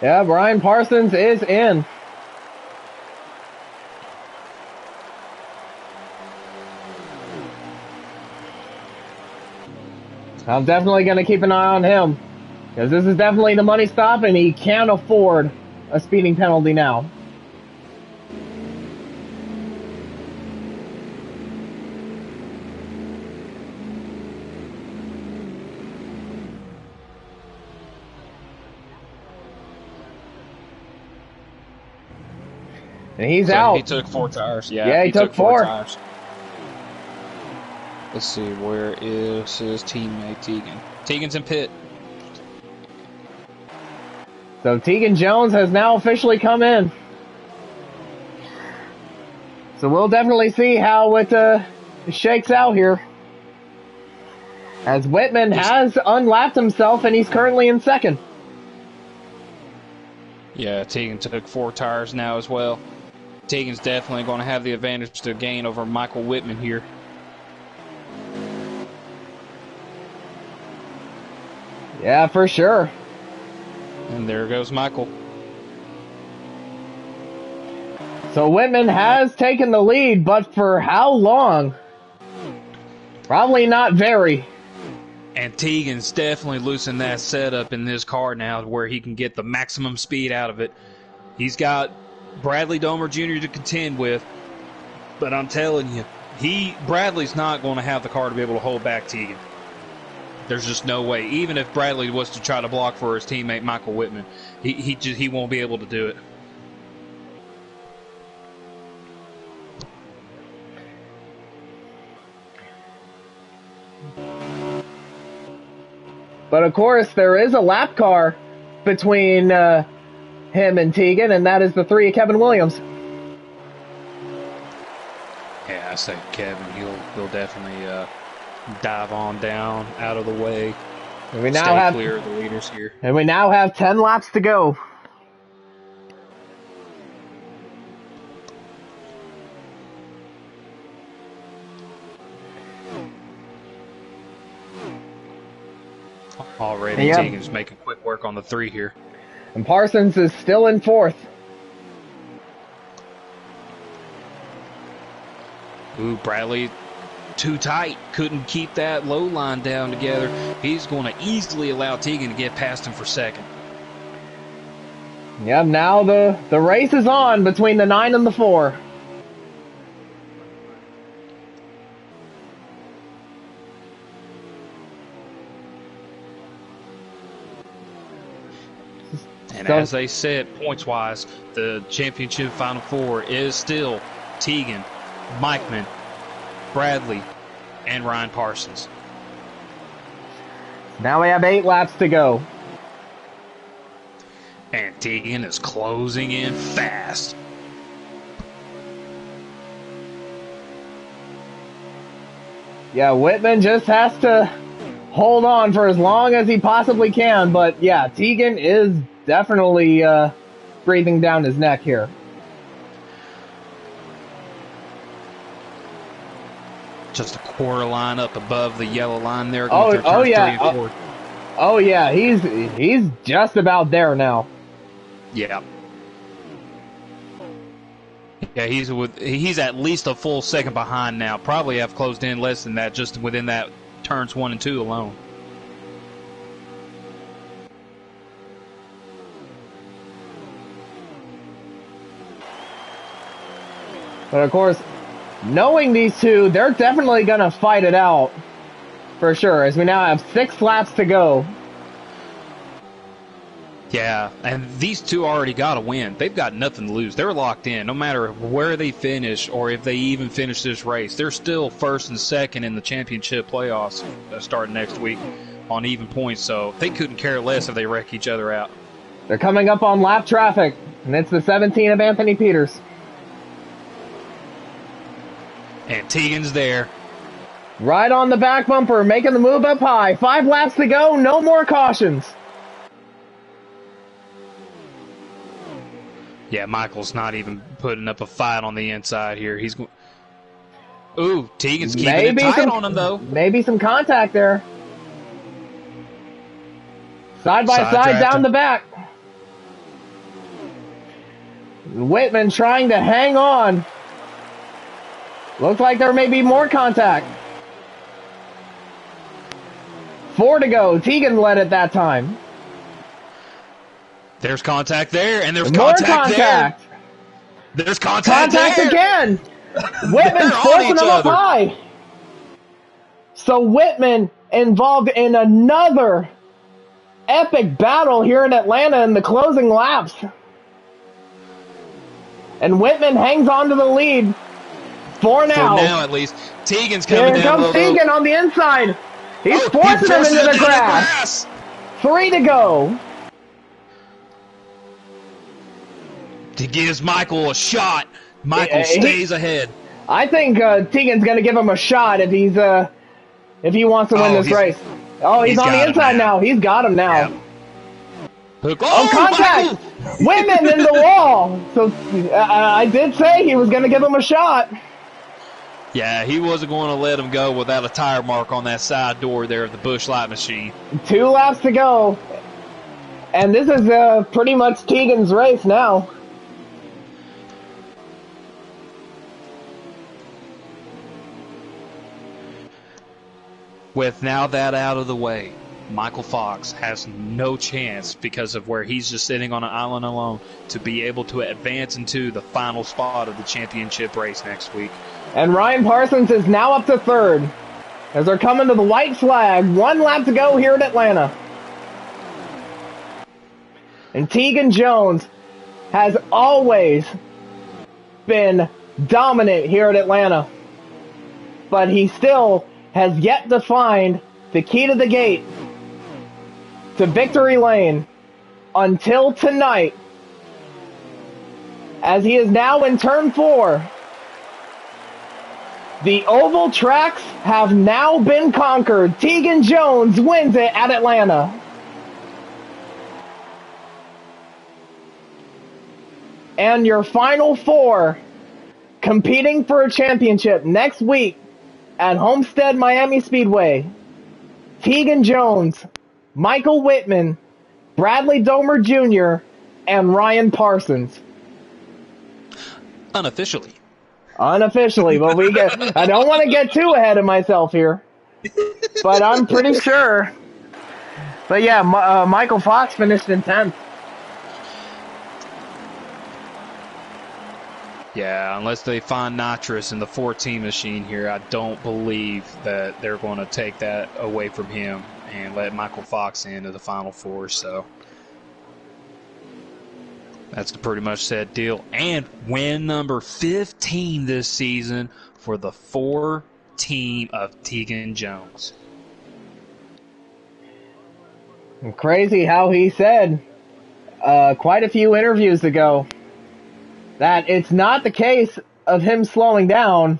Yeah, Brian Parsons is in. I'm definitely going to keep an eye on him, because this is definitely the money stop, and he can't afford a speeding penalty now. And he's out. He took 4 tires. Yeah, he took 4 tires. Let's see, where is his teammate Tegan? Tegan's in pit. So Tegan Jones has now officially come in. So we'll definitely see how it shakes out here. As Whitman has unlapped himself and he's currently in second. Yeah, Tegan took 4 tires now as well. Tegan's definitely going to have the advantage to gain over Michael Whitman here. Yeah, for sure. And there goes Michael. So Whitman has taken the lead, but for how long? Probably not very. And Tegan's definitely loosened that setup in this car now where he can get the maximum speed out of it. He's got Bradley Domer Jr. to contend with, but I'm telling you, Bradley's not going to have the car to be able to hold back Tegan. There's just no way. Even if Bradley was to try to block for his teammate Michael Whitman, he won't be able to do it. But of course, there is a lap car between him and Tegan, and that is the 3 of Kevin Williams. Yeah, I say Kevin, he'll definitely dive on down out of the way. And we now stay have clear of the leaders here. And we now have 10 laps to go. Already, yep. Tegan's making quick work on the 3 here. And Parsons is still in 4th. Ooh, Bradley too tight. Couldn't keep that low line down together. He's going to easily allow Tegan to get past him for second. Yep, now the race is on between the 9 and the 4. And as they said, points-wise, the championship Final Four is still Tegan, Mikeman, Bradley, and Ryan Parsons. Now we have 8 laps to go. And Tegan is closing in fast. Yeah, Whitman just has to hold on for as long as he possibly can. But yeah, Tegan is definitely breathing down his neck here. Just a quarter line up above the yellow line there. Oh yeah. 3 and 4. Oh yeah, he's just about there now. Yeah. Yeah, he's at least a full second behind now. Probably have closed in less than that just within that turns 1 and 2 alone. But of course, knowing these two, they're definitely going to fight it out. For sure, as we now have 6 laps to go. Yeah, and these two already got a win. They've got nothing to lose. They're locked in. No matter where they finish or if they even finish this race, they're still first and second in the championship playoffs starting next week on even points. So they couldn't care less if they wreck each other out. They're coming up on lap traffic, and it's the 17 of Anthony Peters. And Tegan's there. Right on the back bumper, making the move up high. 5 laps to go, no more cautions. Yeah, Michael's not even putting up a fight on the inside here. He's going. Ooh, Tegan's keeping it tight on him, though. Maybe some contact there. Side by side down the back. Whitman trying to hang on. Looks like there may be more contact. 4 to go. Tegan led it that time. There's contact there, and there's more contact there. There's contact there. Again. Whitman's forcing him up high. So Whitman involved in another epic battle here in Atlanta in the closing laps. And Whitman hangs on to the lead for now. For now, at least. Tegan's coming down. Here comes Tegan on the inside. He's forcing him into the grass. 3 to go. He gives Michael a shot. Michael stays ahead. I think Tegan's going to give him a shot if he wants to win this race. Oh, he's on the inside now. He's got him now. Yep. Contact! Whitman in the wall. So I did say he was going to give him a shot. Yeah, he wasn't going to let him go without a tire mark on that side door there of the Busch Light machine. 2 laps to go. And this is pretty much Tegan's race now. With now that out of the way, Michael Fox has no chance because of where he's just sitting on an island alone to be able to advance into the final spot of the championship race next week. And Ryan Parsons is now up to 3rd as they're coming to the white flag. 1 lap to go here in Atlanta. And Tegan Jones has always been dominant here at Atlanta. But he still has yet to find the key to the gate to victory lane until tonight, as he is now in turn 4. The oval tracks have now been conquered. Tegan Jones wins it at Atlanta. And your final 4 competing for a championship next week at Homestead Miami Speedway. Tegan Jones, Michael Whitman, Bradley Domer Jr., and Ryan Parsons. Unofficially, but I don't want to get too ahead of myself here. But I'm pretty sure. But yeah, Michael Fox finished in 10th. Yeah, unless they find nitrous in the 14 machine here, I don't believe that they're going to take that away from him and let Michael Fox into the Final 4. So that's a pretty much set deal. And win number 15 this season for the 4 team of Tegan Jones. Crazy how he said quite a few interviews ago that it's not the case of him slowing down.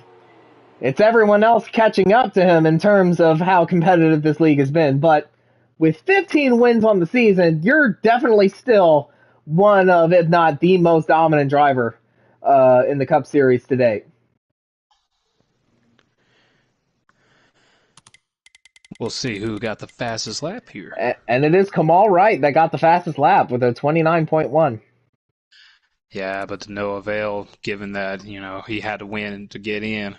It's everyone else catching up to him in terms of how competitive this league has been. But with 15 wins on the season, you're definitely still one of, if not the most dominant driver in the Cup Series to date. We'll see who got the fastest lap here. And it is Kamal Wright that got the fastest lap with a 29.1. Yeah, but to no avail, given that, he had to win to get in.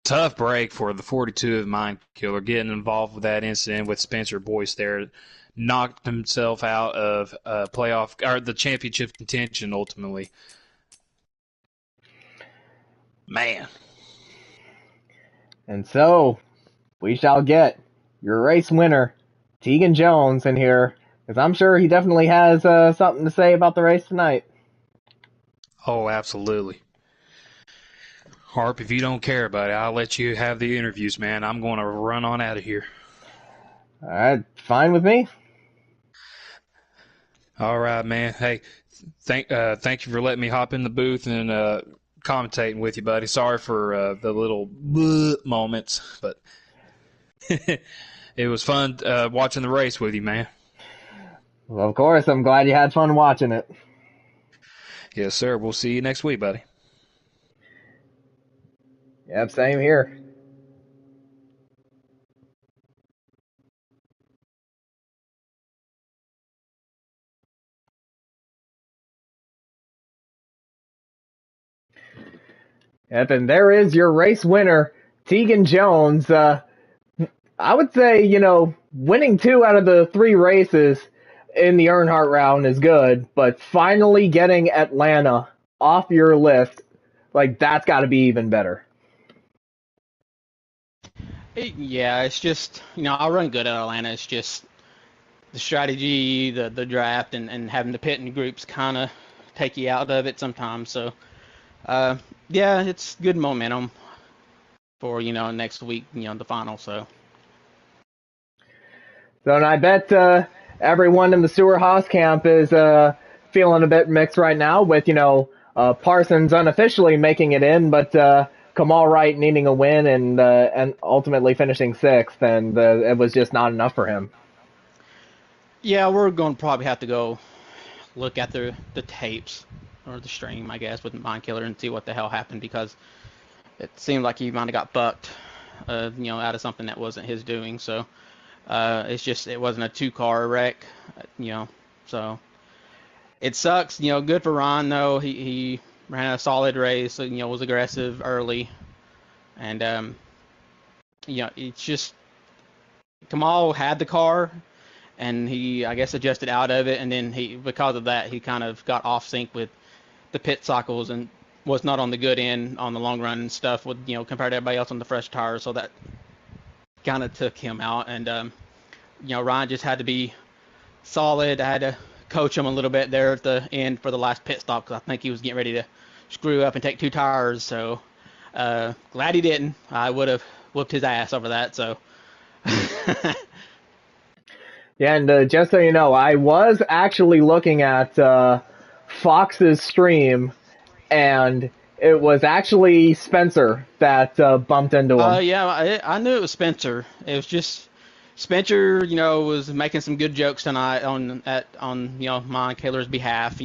Tough break for the 42 of Mind Killer, getting involved with that incident with Spencer Boyce there. Knocked himself out of playoff, or the championship contention ultimately. Man. And so, we shall get your race winner, Tegan Jones in here, because I'm sure he definitely has something to say about the race tonight. Oh, absolutely. Harp, if you don't care about it, I'll let you have the interviews, man. I'm going to run on out of here. All right, fine with me. All right, man. Hey, thank you for letting me hop in the booth and commentating with you, buddy. Sorry for the little moments, but it was fun watching the race with you, man. Well, of course, I'm glad you had fun watching it. Yes, sir. We'll see you next week, buddy. Yep, same here. Yep, and there is your race winner, Tegan Jones. I would say, winning 2 out of the 3 races in the Earnhardt round is good, but finally getting Atlanta off your list, that's got to be even better. Yeah, it's just, I'll run good at Atlanta. It's just the strategy, the draft, and having the pit in groups kind of take you out of it sometimes. So, yeah, it's good momentum for, next week, the final. So And I bet everyone in the Stewart Haas camp is feeling a bit mixed right now with, Parsons unofficially making it in, but Kamal Wright needing a win and ultimately finishing 6th, and it was just not enough for him. yeah, we're going to probably have to go look at the tapes or the stream, I guess, with Mind Killer and see what the hell happened, because it seemed like he might have got bucked, out of something that wasn't his doing. So it's just, it wasn't a 2-car wreck, so it sucks. Good for Ron though. He ran a solid race, was aggressive early, and it's just Kamal had the car, and he, I guess, adjusted out of it, and then because of that, he kind of got off sync with the pit cycles and was not on the good end on the long run and stuff with, compared to everybody else on the fresh tires. So that kind of took him out, and Ryan just had to be solid. I had to coach him a little bit there at the end for the last pit stop, because I think he was getting ready to screw up and take 2 tires. So glad he didn't. I would have whooped his ass over that. So Yeah, and just so you know, I was actually looking at Fox's stream, and it was actually Spencer that bumped into him. yeah, I knew it was Spencer. It was just Spencer, was making some good jokes tonight on Mind Killer's behalf,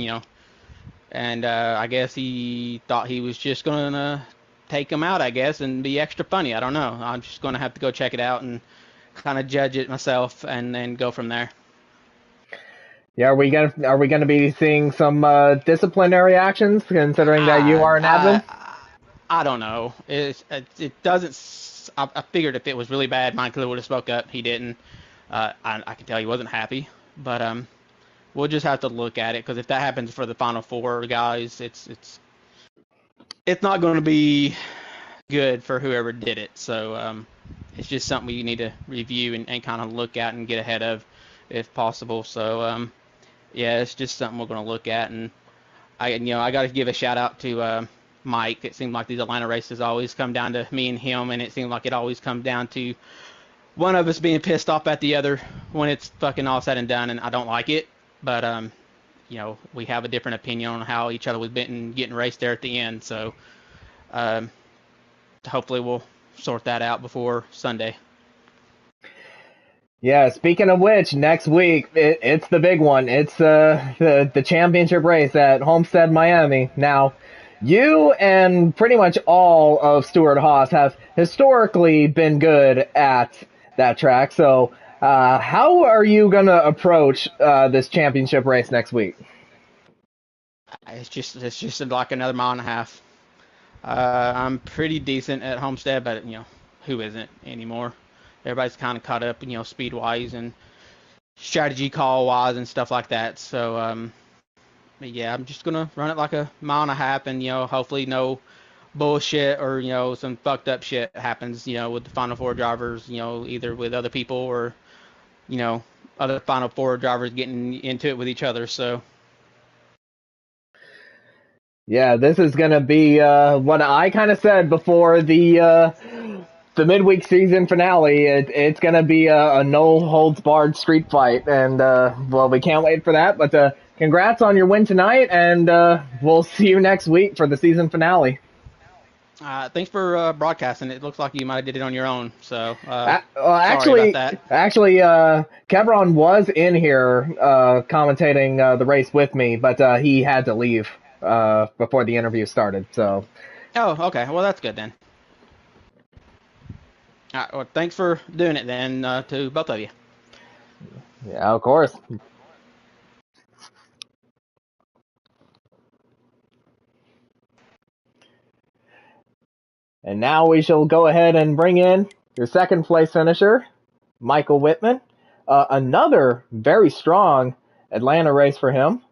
and I guess he thought he was just gonna take him out, I guess, and be extra funny. I don't know. I'm just gonna have to go check it out and kind of judge it myself, and then go from there. Yeah, are we gonna be seeing some disciplinary actions, considering that you are an admin? I don't know. It doesn't. I figured if it was really bad, Michael would have spoke up. He didn't. I can tell he wasn't happy, but we'll just have to look at it, because if that happens for the final 4 guys, it's not going to be good for whoever did it. So it's just something we need to review and kind of look at and get ahead of, if possible. So yeah, it's just something we're going to look at, and I got to give a shout out to Mike. It seemed like these Atlanta races always come down to me and him, and it seemed like it always comes down to one of us being pissed off at the other when it's fucking all said and done, and I don't like it. But we have a different opinion on how each other was getting raced there at the end. So hopefully we'll sort that out before Sunday. Yeah, speaking of which, next week it's the big one. It's the championship race at Homestead, Miami. Now, you and pretty much all of Stewart Haas have historically been good at that track. So, how are you gonna approach this championship race next week? It's just like another mile and a half. I'm pretty decent at Homestead, but who isn't anymore? Everybody's kind of caught up, speed wise and strategy call wise and stuff like that. So yeah, I'm just gonna run it like a mile and a half, and hopefully no bullshit or some fucked up shit happens, with the final 4 drivers, either with other people or other Final Four drivers getting into it with each other. So. Yeah, this is going to be what I kind of said before the midweek season finale. It's going to be a no holds barred street fight, and well, we can't wait for that. But congrats on your win tonight, and we'll see you next week for the season finale. Thanks for broadcasting. It looks like you might have did it on your own. So actually, sorry about that. Actually, Kevron was in here commentating the race with me, but he had to leave before the interview started. So. Oh, okay. Well, that's good then. All right, well, thanks for doing it then to both of you. Yeah, of course. And now we shall go ahead and bring in your second place finisher, Michael Whitman. Another very strong Atlanta race for him.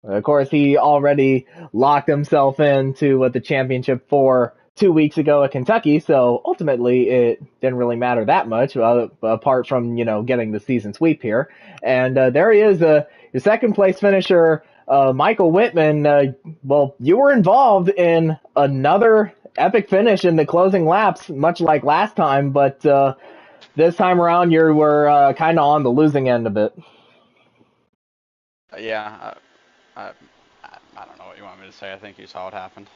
Of course, he already locked himself into the championship for 2 weeks ago at Kentucky, so ultimately it didn't really matter that much, apart from, getting the season sweep here. And there he is, your second place finisher, Michael Whitman. Well, you were involved in another epic finish in the closing laps, much like last time, but this time around you were kind of on the losing end of it. Yeah, I don't know what you want me to say. I think you saw what happened.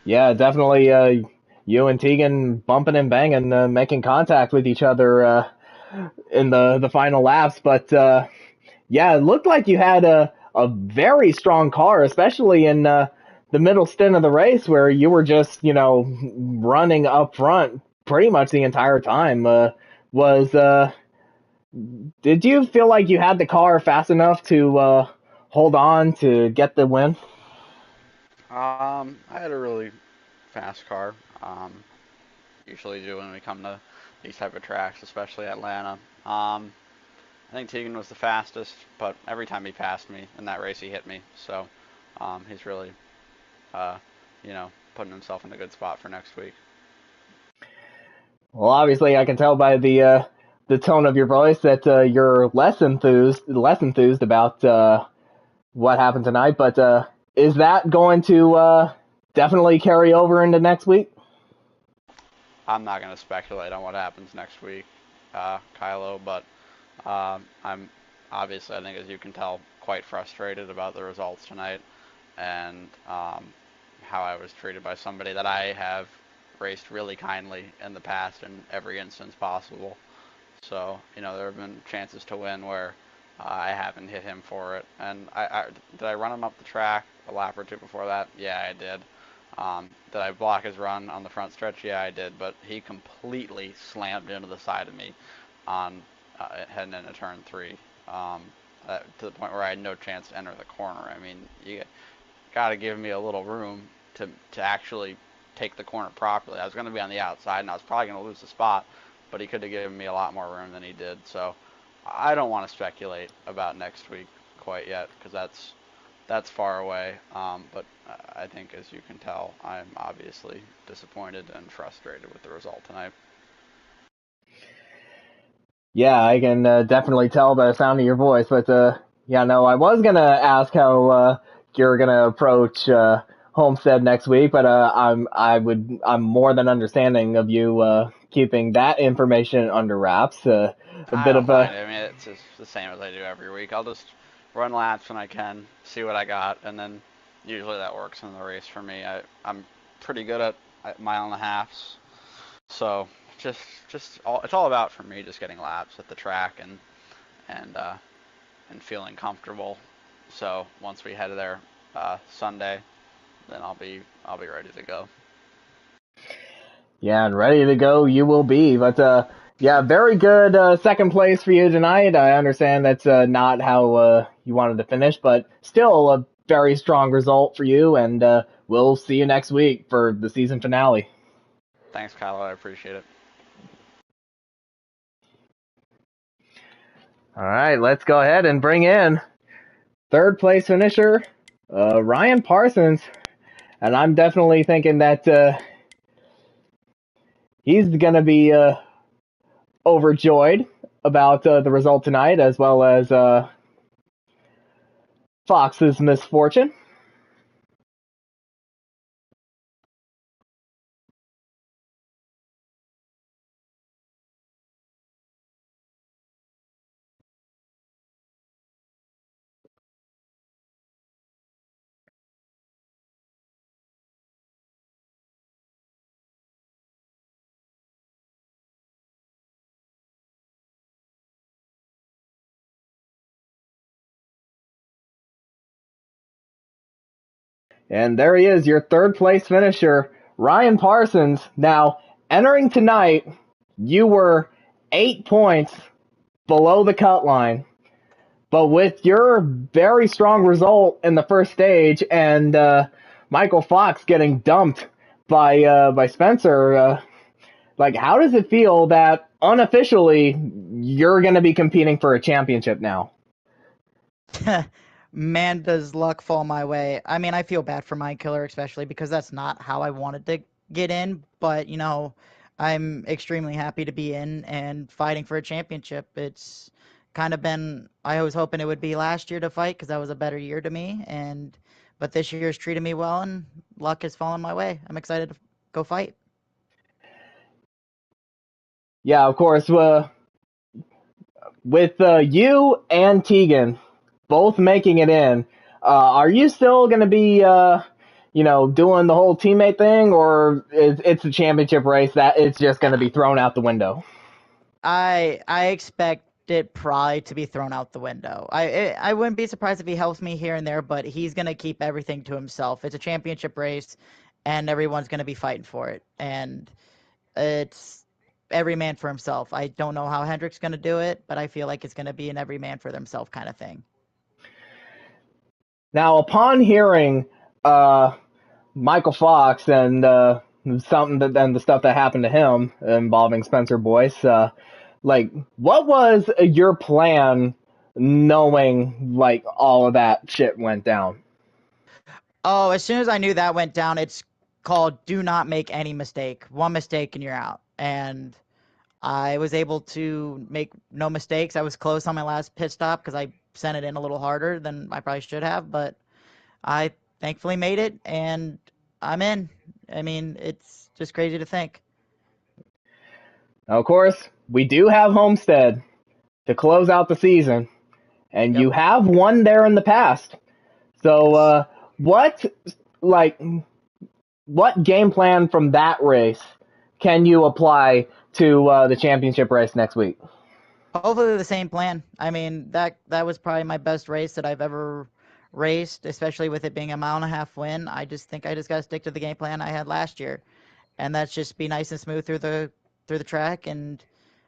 Yeah, definitely. You and Tegan bumping and banging, making contact with each other in the final laps. But yeah, it looked like you had a very strong car, especially in the middle stint of the race, where you were just running up front pretty much the entire time. Did you feel like you had the car fast enough to hold on to get the win? I had a really fast car. Usually do when we come to these type of tracks, especially Atlanta. I think Tegan was the fastest, but every time he passed me in that race, he hit me. So he's really, putting himself in a good spot for next week. Well, obviously, I can tell by the tone of your voice that you're less enthused about what happened tonight. But is that going to definitely carry over into next week? I'm not going to speculate on what happens next week, Kylo, but I'm obviously, I think, as you can tell, quite frustrated about the results tonight and how I was treated by somebody that I have raced really kindly in the past in every instance possible. So, there have been chances to win where I haven't hit him for it. And did I run him up the track a lap or two before that? Yeah, I did. Did I block his run on the front stretch? Yeah, I did. But he completely slammed into the side of me on heading into turn 3 to the point where I had no chance to enter the corner. I mean, you got to give me a little room to actually take the corner properly. I was going to be on the outside, and I was probably going to lose the spot, but he could have given me a lot more room than he did. So I don't want to speculate about next week quite yet because that's far away. But I think, as you can tell, I'm obviously disappointed and frustrated with the result tonight. Yeah, I can definitely tell by the sound of your voice. But yeah, no, I was gonna ask how you're gonna approach Homestead next week, but I'm more than understanding of you keeping that information under wraps. A I bit don't of mind. a I mean, it's just the same as I do every week. I'll just run laps when I can, see what I got, and then usually that works in the race for me. I'm pretty good at mile and a halves, so it's all about for me just getting laps at the track and feeling comfortable. So once we head there Sunday, then I'll be ready to go. Yeah, and ready to go you will be. But yeah, very good second place for you tonight. I understand that's not how you wanted to finish, but still a very strong result for you, and we'll see you next week for the season finale. Thanks, Kylo. I appreciate it. All right, let's go ahead and bring in third place finisher, Ryan Parsons. And I'm definitely thinking that he's going to be overjoyed about the result tonight, as well as Fox's misfortune. And there he is, your third place finisher, Ryan Parsons. Now, entering tonight, you were 8 points below the cut line. But with your very strong result in the first stage and Michael Fox getting dumped by Spencer, like, how does it feel that unofficially you're going to be competing for a championship now? Man, does luck fall my way. I mean, I feel bad for Mind Killer, especially because that's not how I wanted to get in. But, I'm extremely happy to be in and fighting for a championship. It's kind of been, I was hoping it would be last year to fight because that was a better year to me. But this year's treated me well and luck has fallen my way. I'm excited to go fight. Yeah, of course, with you and Tegan both making it in, are you still going to be, doing the whole teammate thing, or it's a championship race that it's just going to be thrown out the window? I expect it probably to be thrown out the window. I wouldn't be surprised if he helps me here and there, but he's gonna keep everything to himself. It's a championship race, and everyone's gonna be fighting for it. And it's every man for himself. I don't know how Hendrick's gonna do it, but I feel like it's gonna be an every man for themselves kind of thing. Now, upon hearing Michael Fox and then the stuff that happened to him involving Spencer Boyce, like, what was your plan knowing like all of that shit went down? Oh, as soon as I knew that went down, it's called do not make any mistake. One mistake and you're out. And I was able to make no mistakes. I was close on my last pit stop because I sent it in a little harder than I probably should have, but I thankfully made it and I'm in. I mean, it's just crazy to think. Now, of course, we do have Homestead to close out the season, and Yep. you have won there in the past. So, what like what game plan from that race can you apply to the championship race next week? Hopefully the same plan. I mean, that was probably my best race that I've ever raced, especially with it being a mile and a half win. I just think I just got to stick to the game plan I had last year, and that's just be nice and smooth through the track and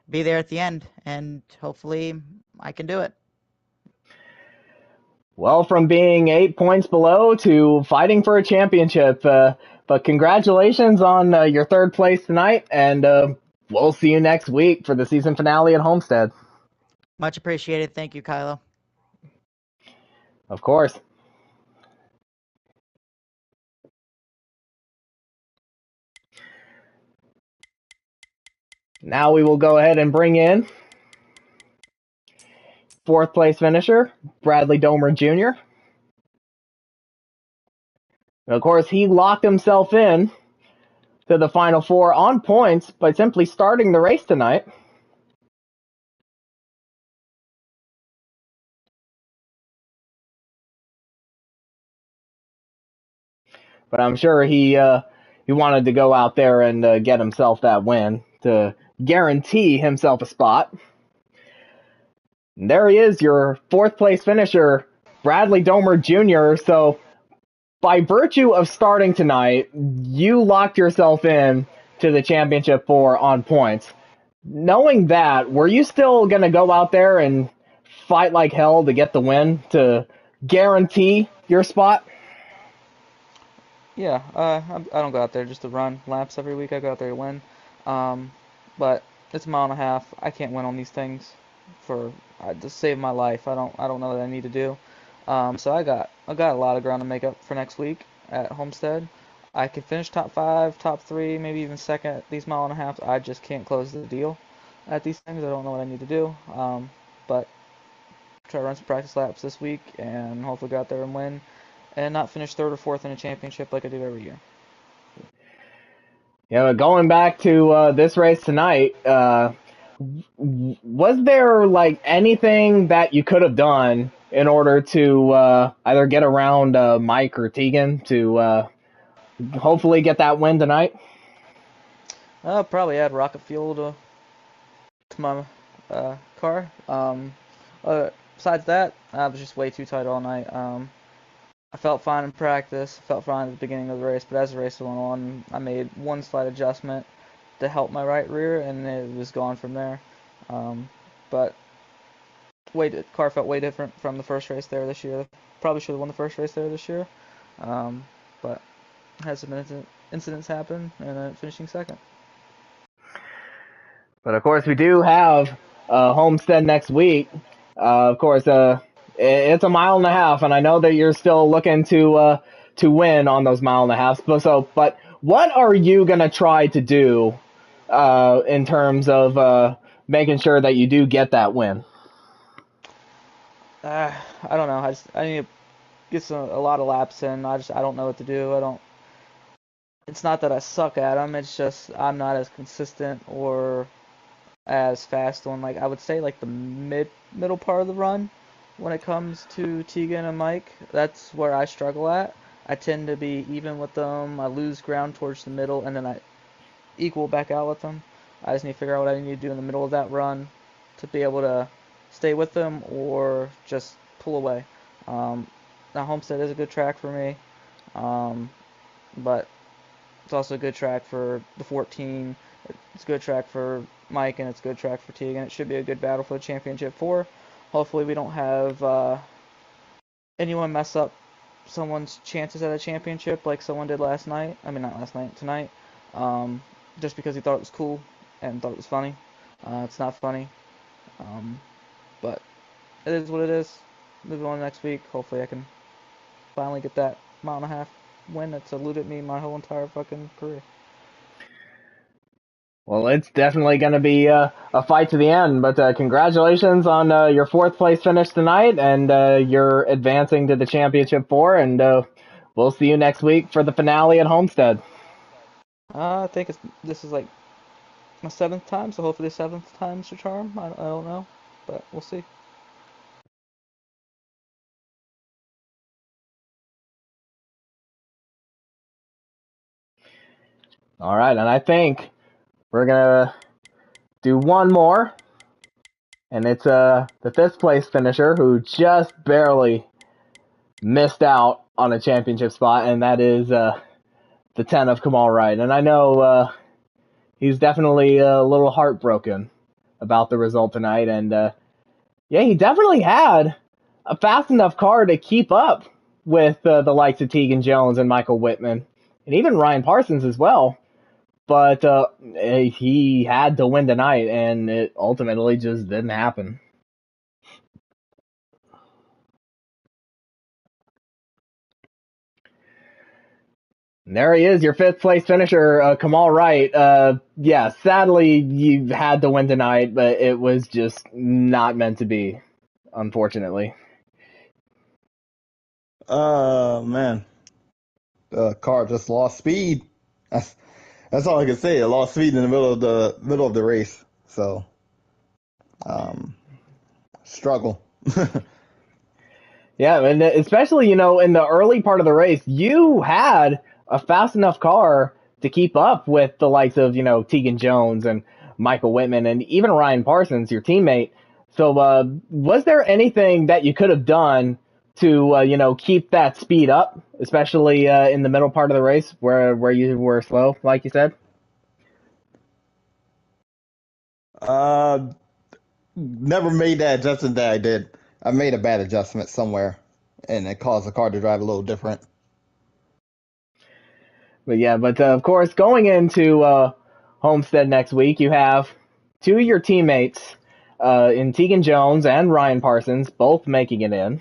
be there at the end, and hopefully I can do it. Well, from being 8 points below to fighting for a championship, but congratulations on your third place tonight, and we'll see you next week for the season finale at Homestead. Much appreciated. Thank you, Kylo. Of course. Now we will go ahead and bring in fourth place finisher, Bradley Domer Jr. Of course, he locked himself in to the Final Four on points by simply starting the race tonight. But I'm sure he wanted to go out there and get himself that win to guarantee himself a spot. And there he is, your fourth place finisher, Bradley Domer Jr. So by virtue of starting tonight, you locked yourself in to the championship four on points. Knowing that, were you still going to go out there and fight like hell to get the win to guarantee your spot? Yeah, I don't go out there just to run laps every week. I go out there to win. But it's a mile and a half. I can't win on these things for to save my life. I don't know that I need to do. So I got a lot of ground to make up for next week at Homestead. I can finish top 5, top 3, maybe even second at these mile and a half. I just can't close the deal at these things. I don't know what I need to do. But try to run some practice laps this week and hopefully go out there and win and not finish third or fourth in a championship like I do every year. Yeah, but going back to this race tonight, was there like anything that you could have done in order to either get around Mike or Tegan to hopefully get that win tonight? I'll probably add rocket fuel to my car. Besides that, I was just way too tight all night. I felt fine in practice, felt fine at the beginning of the race, but as the race went on, I made one slight adjustment to help my right rear, and it was gone from there. But car felt way different from the first race there this year. Probably should have won the first race there this year, but had some incidents happen, and finishing second. But of course, we do have Homestead next week. Of course, it's a mile and a half, and I know that you're still looking to win on those mile and a halves. But what are you gonna try to do in terms of making sure that you do get that win? I don't know. I need to get a lot of laps in. I don't know what to do. It's not that I suck at them. It's just I'm not as consistent or as fast on, like, I would say, like the middle part of the run when it comes to Tegan and Mike. That's where I struggle at. I tend to be even with them. I lose ground towards the middle, and then I equal back out with them. I just need to figure out what I need to do in the middle of that run to be able to stay with them or just pull away. Now Homestead is a good track for me, but it's also a good track for the 14. It's a good track for Mike, and it's a good track for Tegan. It should be a good battle for the championship 4. Hopefully we don't have anyone mess up someone's chances at a championship like someone did last night. I mean, not last night, tonight. Just because he thought it was cool and thought it was funny. It's not funny. But it is what it is. Moving on next week. Hopefully I can finally get that mile and a half win that's eluded me my whole entire fucking career. Well, it's definitely going to be a fight to the end, but congratulations on your 4th place finish tonight, and you're advancing to the championship 4, and we'll see you next week for the finale at Homestead. I think this is like my 7th time, so hopefully the 7th time's the charm. I don't know, but we'll see. All right, and I think we're going to do one more, and it's the 5th place finisher who just barely missed out on a championship spot, and that is the 10 of Kamal Wright. And I know he's definitely a little heartbroken about the result tonight, and yeah, he definitely had a fast enough car to keep up with the likes of Tegan Jones and Michael Whitman, and even Ryan Parsons as well. But he had to win tonight, and it ultimately just didn't happen. And there he is, your 5th place finisher, Kamal Wright. Yeah, sadly, you had to win tonight, but it was just not meant to be, unfortunately. Man. The car just lost speed. That's all I can say. It lost speed in the middle of the race. So, struggle. Yeah, and especially, in the early part of the race, you had a fast enough car to keep up with the likes of, Tegan Jones and Michael Whitman and even Ryan Parsons, your teammate. So, was there anything that you could have done to, keep that speed up, especially in the middle part of the race where you were slow, like you said? Never made that adjustment that I did. I made a bad adjustment somewhere, and it caused the car to drive a little different. But yeah, of course, going into Homestead next week, you have 2 of your teammates in Tegan Jones and Ryan Parsons both making it in.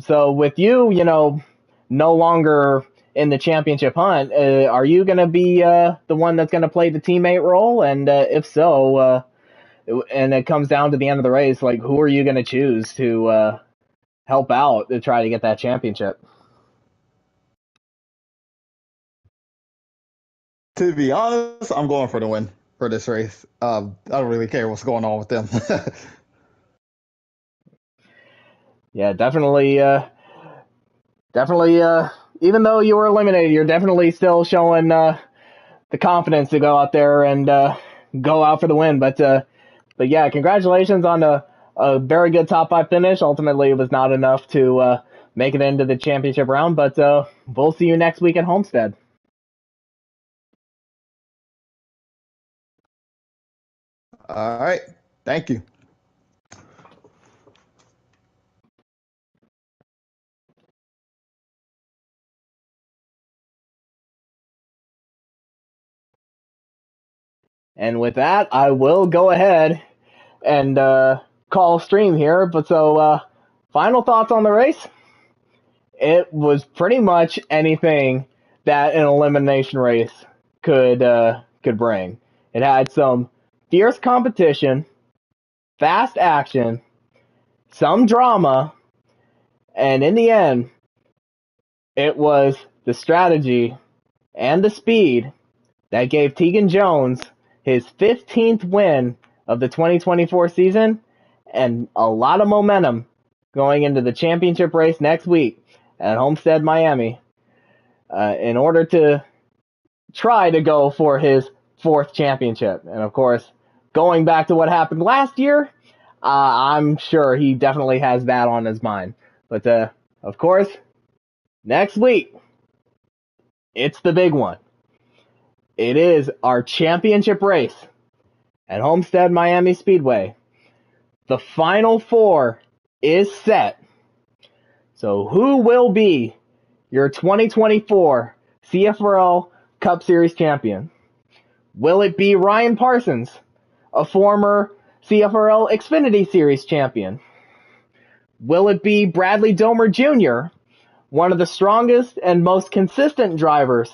So with you, no longer in the championship hunt. Are you going to be the one that's going to play the teammate role? And if so, and it comes down to the end of the race, like, who are you going to choose to help out to try to get that championship? To be honest, I'm going for the win for this race. I don't really care what's going on with them. Yeah, definitely. Even though you were eliminated, you're definitely still showing the confidence to go out there and go out for the win. But yeah, congratulations on a very good top 5 finish. Ultimately, it was not enough to make it into the championship round, but we'll see you next week at Homestead. All right. Thank you. And with that, I will go ahead and call stream here. But so, final thoughts on the race? It was pretty much anything that an elimination race could bring. It had some fierce competition, fast action, some drama, and in the end, it was the strategy and the speed that gave Tegan Jones his 15th win of the 2024 season and a lot of momentum going into the championship race next week at Homestead, Miami, in order to try to go for his 4th championship. And of course, going back to what happened last year, I'm sure he definitely has that on his mind. But of course, next week, it's the big one. It is our championship race at Homestead Miami Speedway. The final 4 is set. So who will be your 2024 CFRL Cup Series champion? Will it be Ryan Parsons, a former CFRL Xfinity Series champion? Will it be Bradley Domer Jr., one of the strongest and most consistent drivers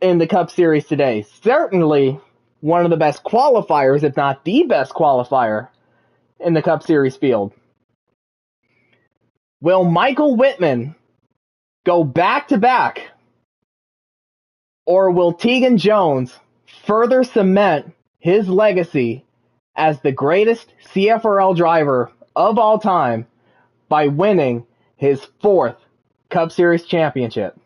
in the Cup Series today? Certainly one of the best qualifiers, if not the best qualifier in the Cup Series field. Will Michael Whitman go back-to-back? Or will Tegan Jones further cement his legacy as the greatest CFRL driver of all time by winning his 4th Cup Series championship?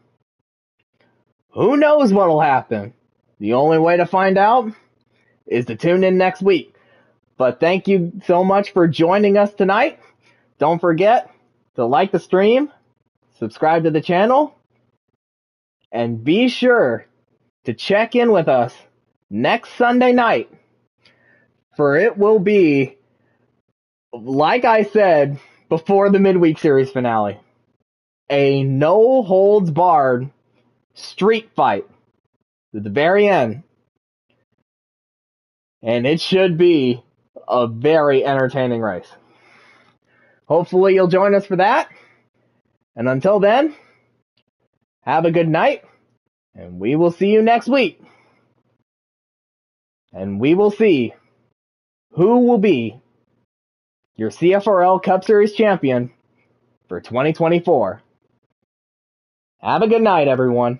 Who knows what'll happen? The only way to find out is to tune in next week. But thank you so much for joining us tonight. Don't forget to like the stream, subscribe to the channel, and be sure to check in with us next Sunday night, for it will be, like I said before the midweek series finale, a no-holds-barred street fight to the very end. And it should be a very entertaining race. Hopefully you'll join us for that. And until then, have a good night, and we will see you next week. And we will see who will be your CFRL Cup Series champion for 2024. Have a good night, everyone.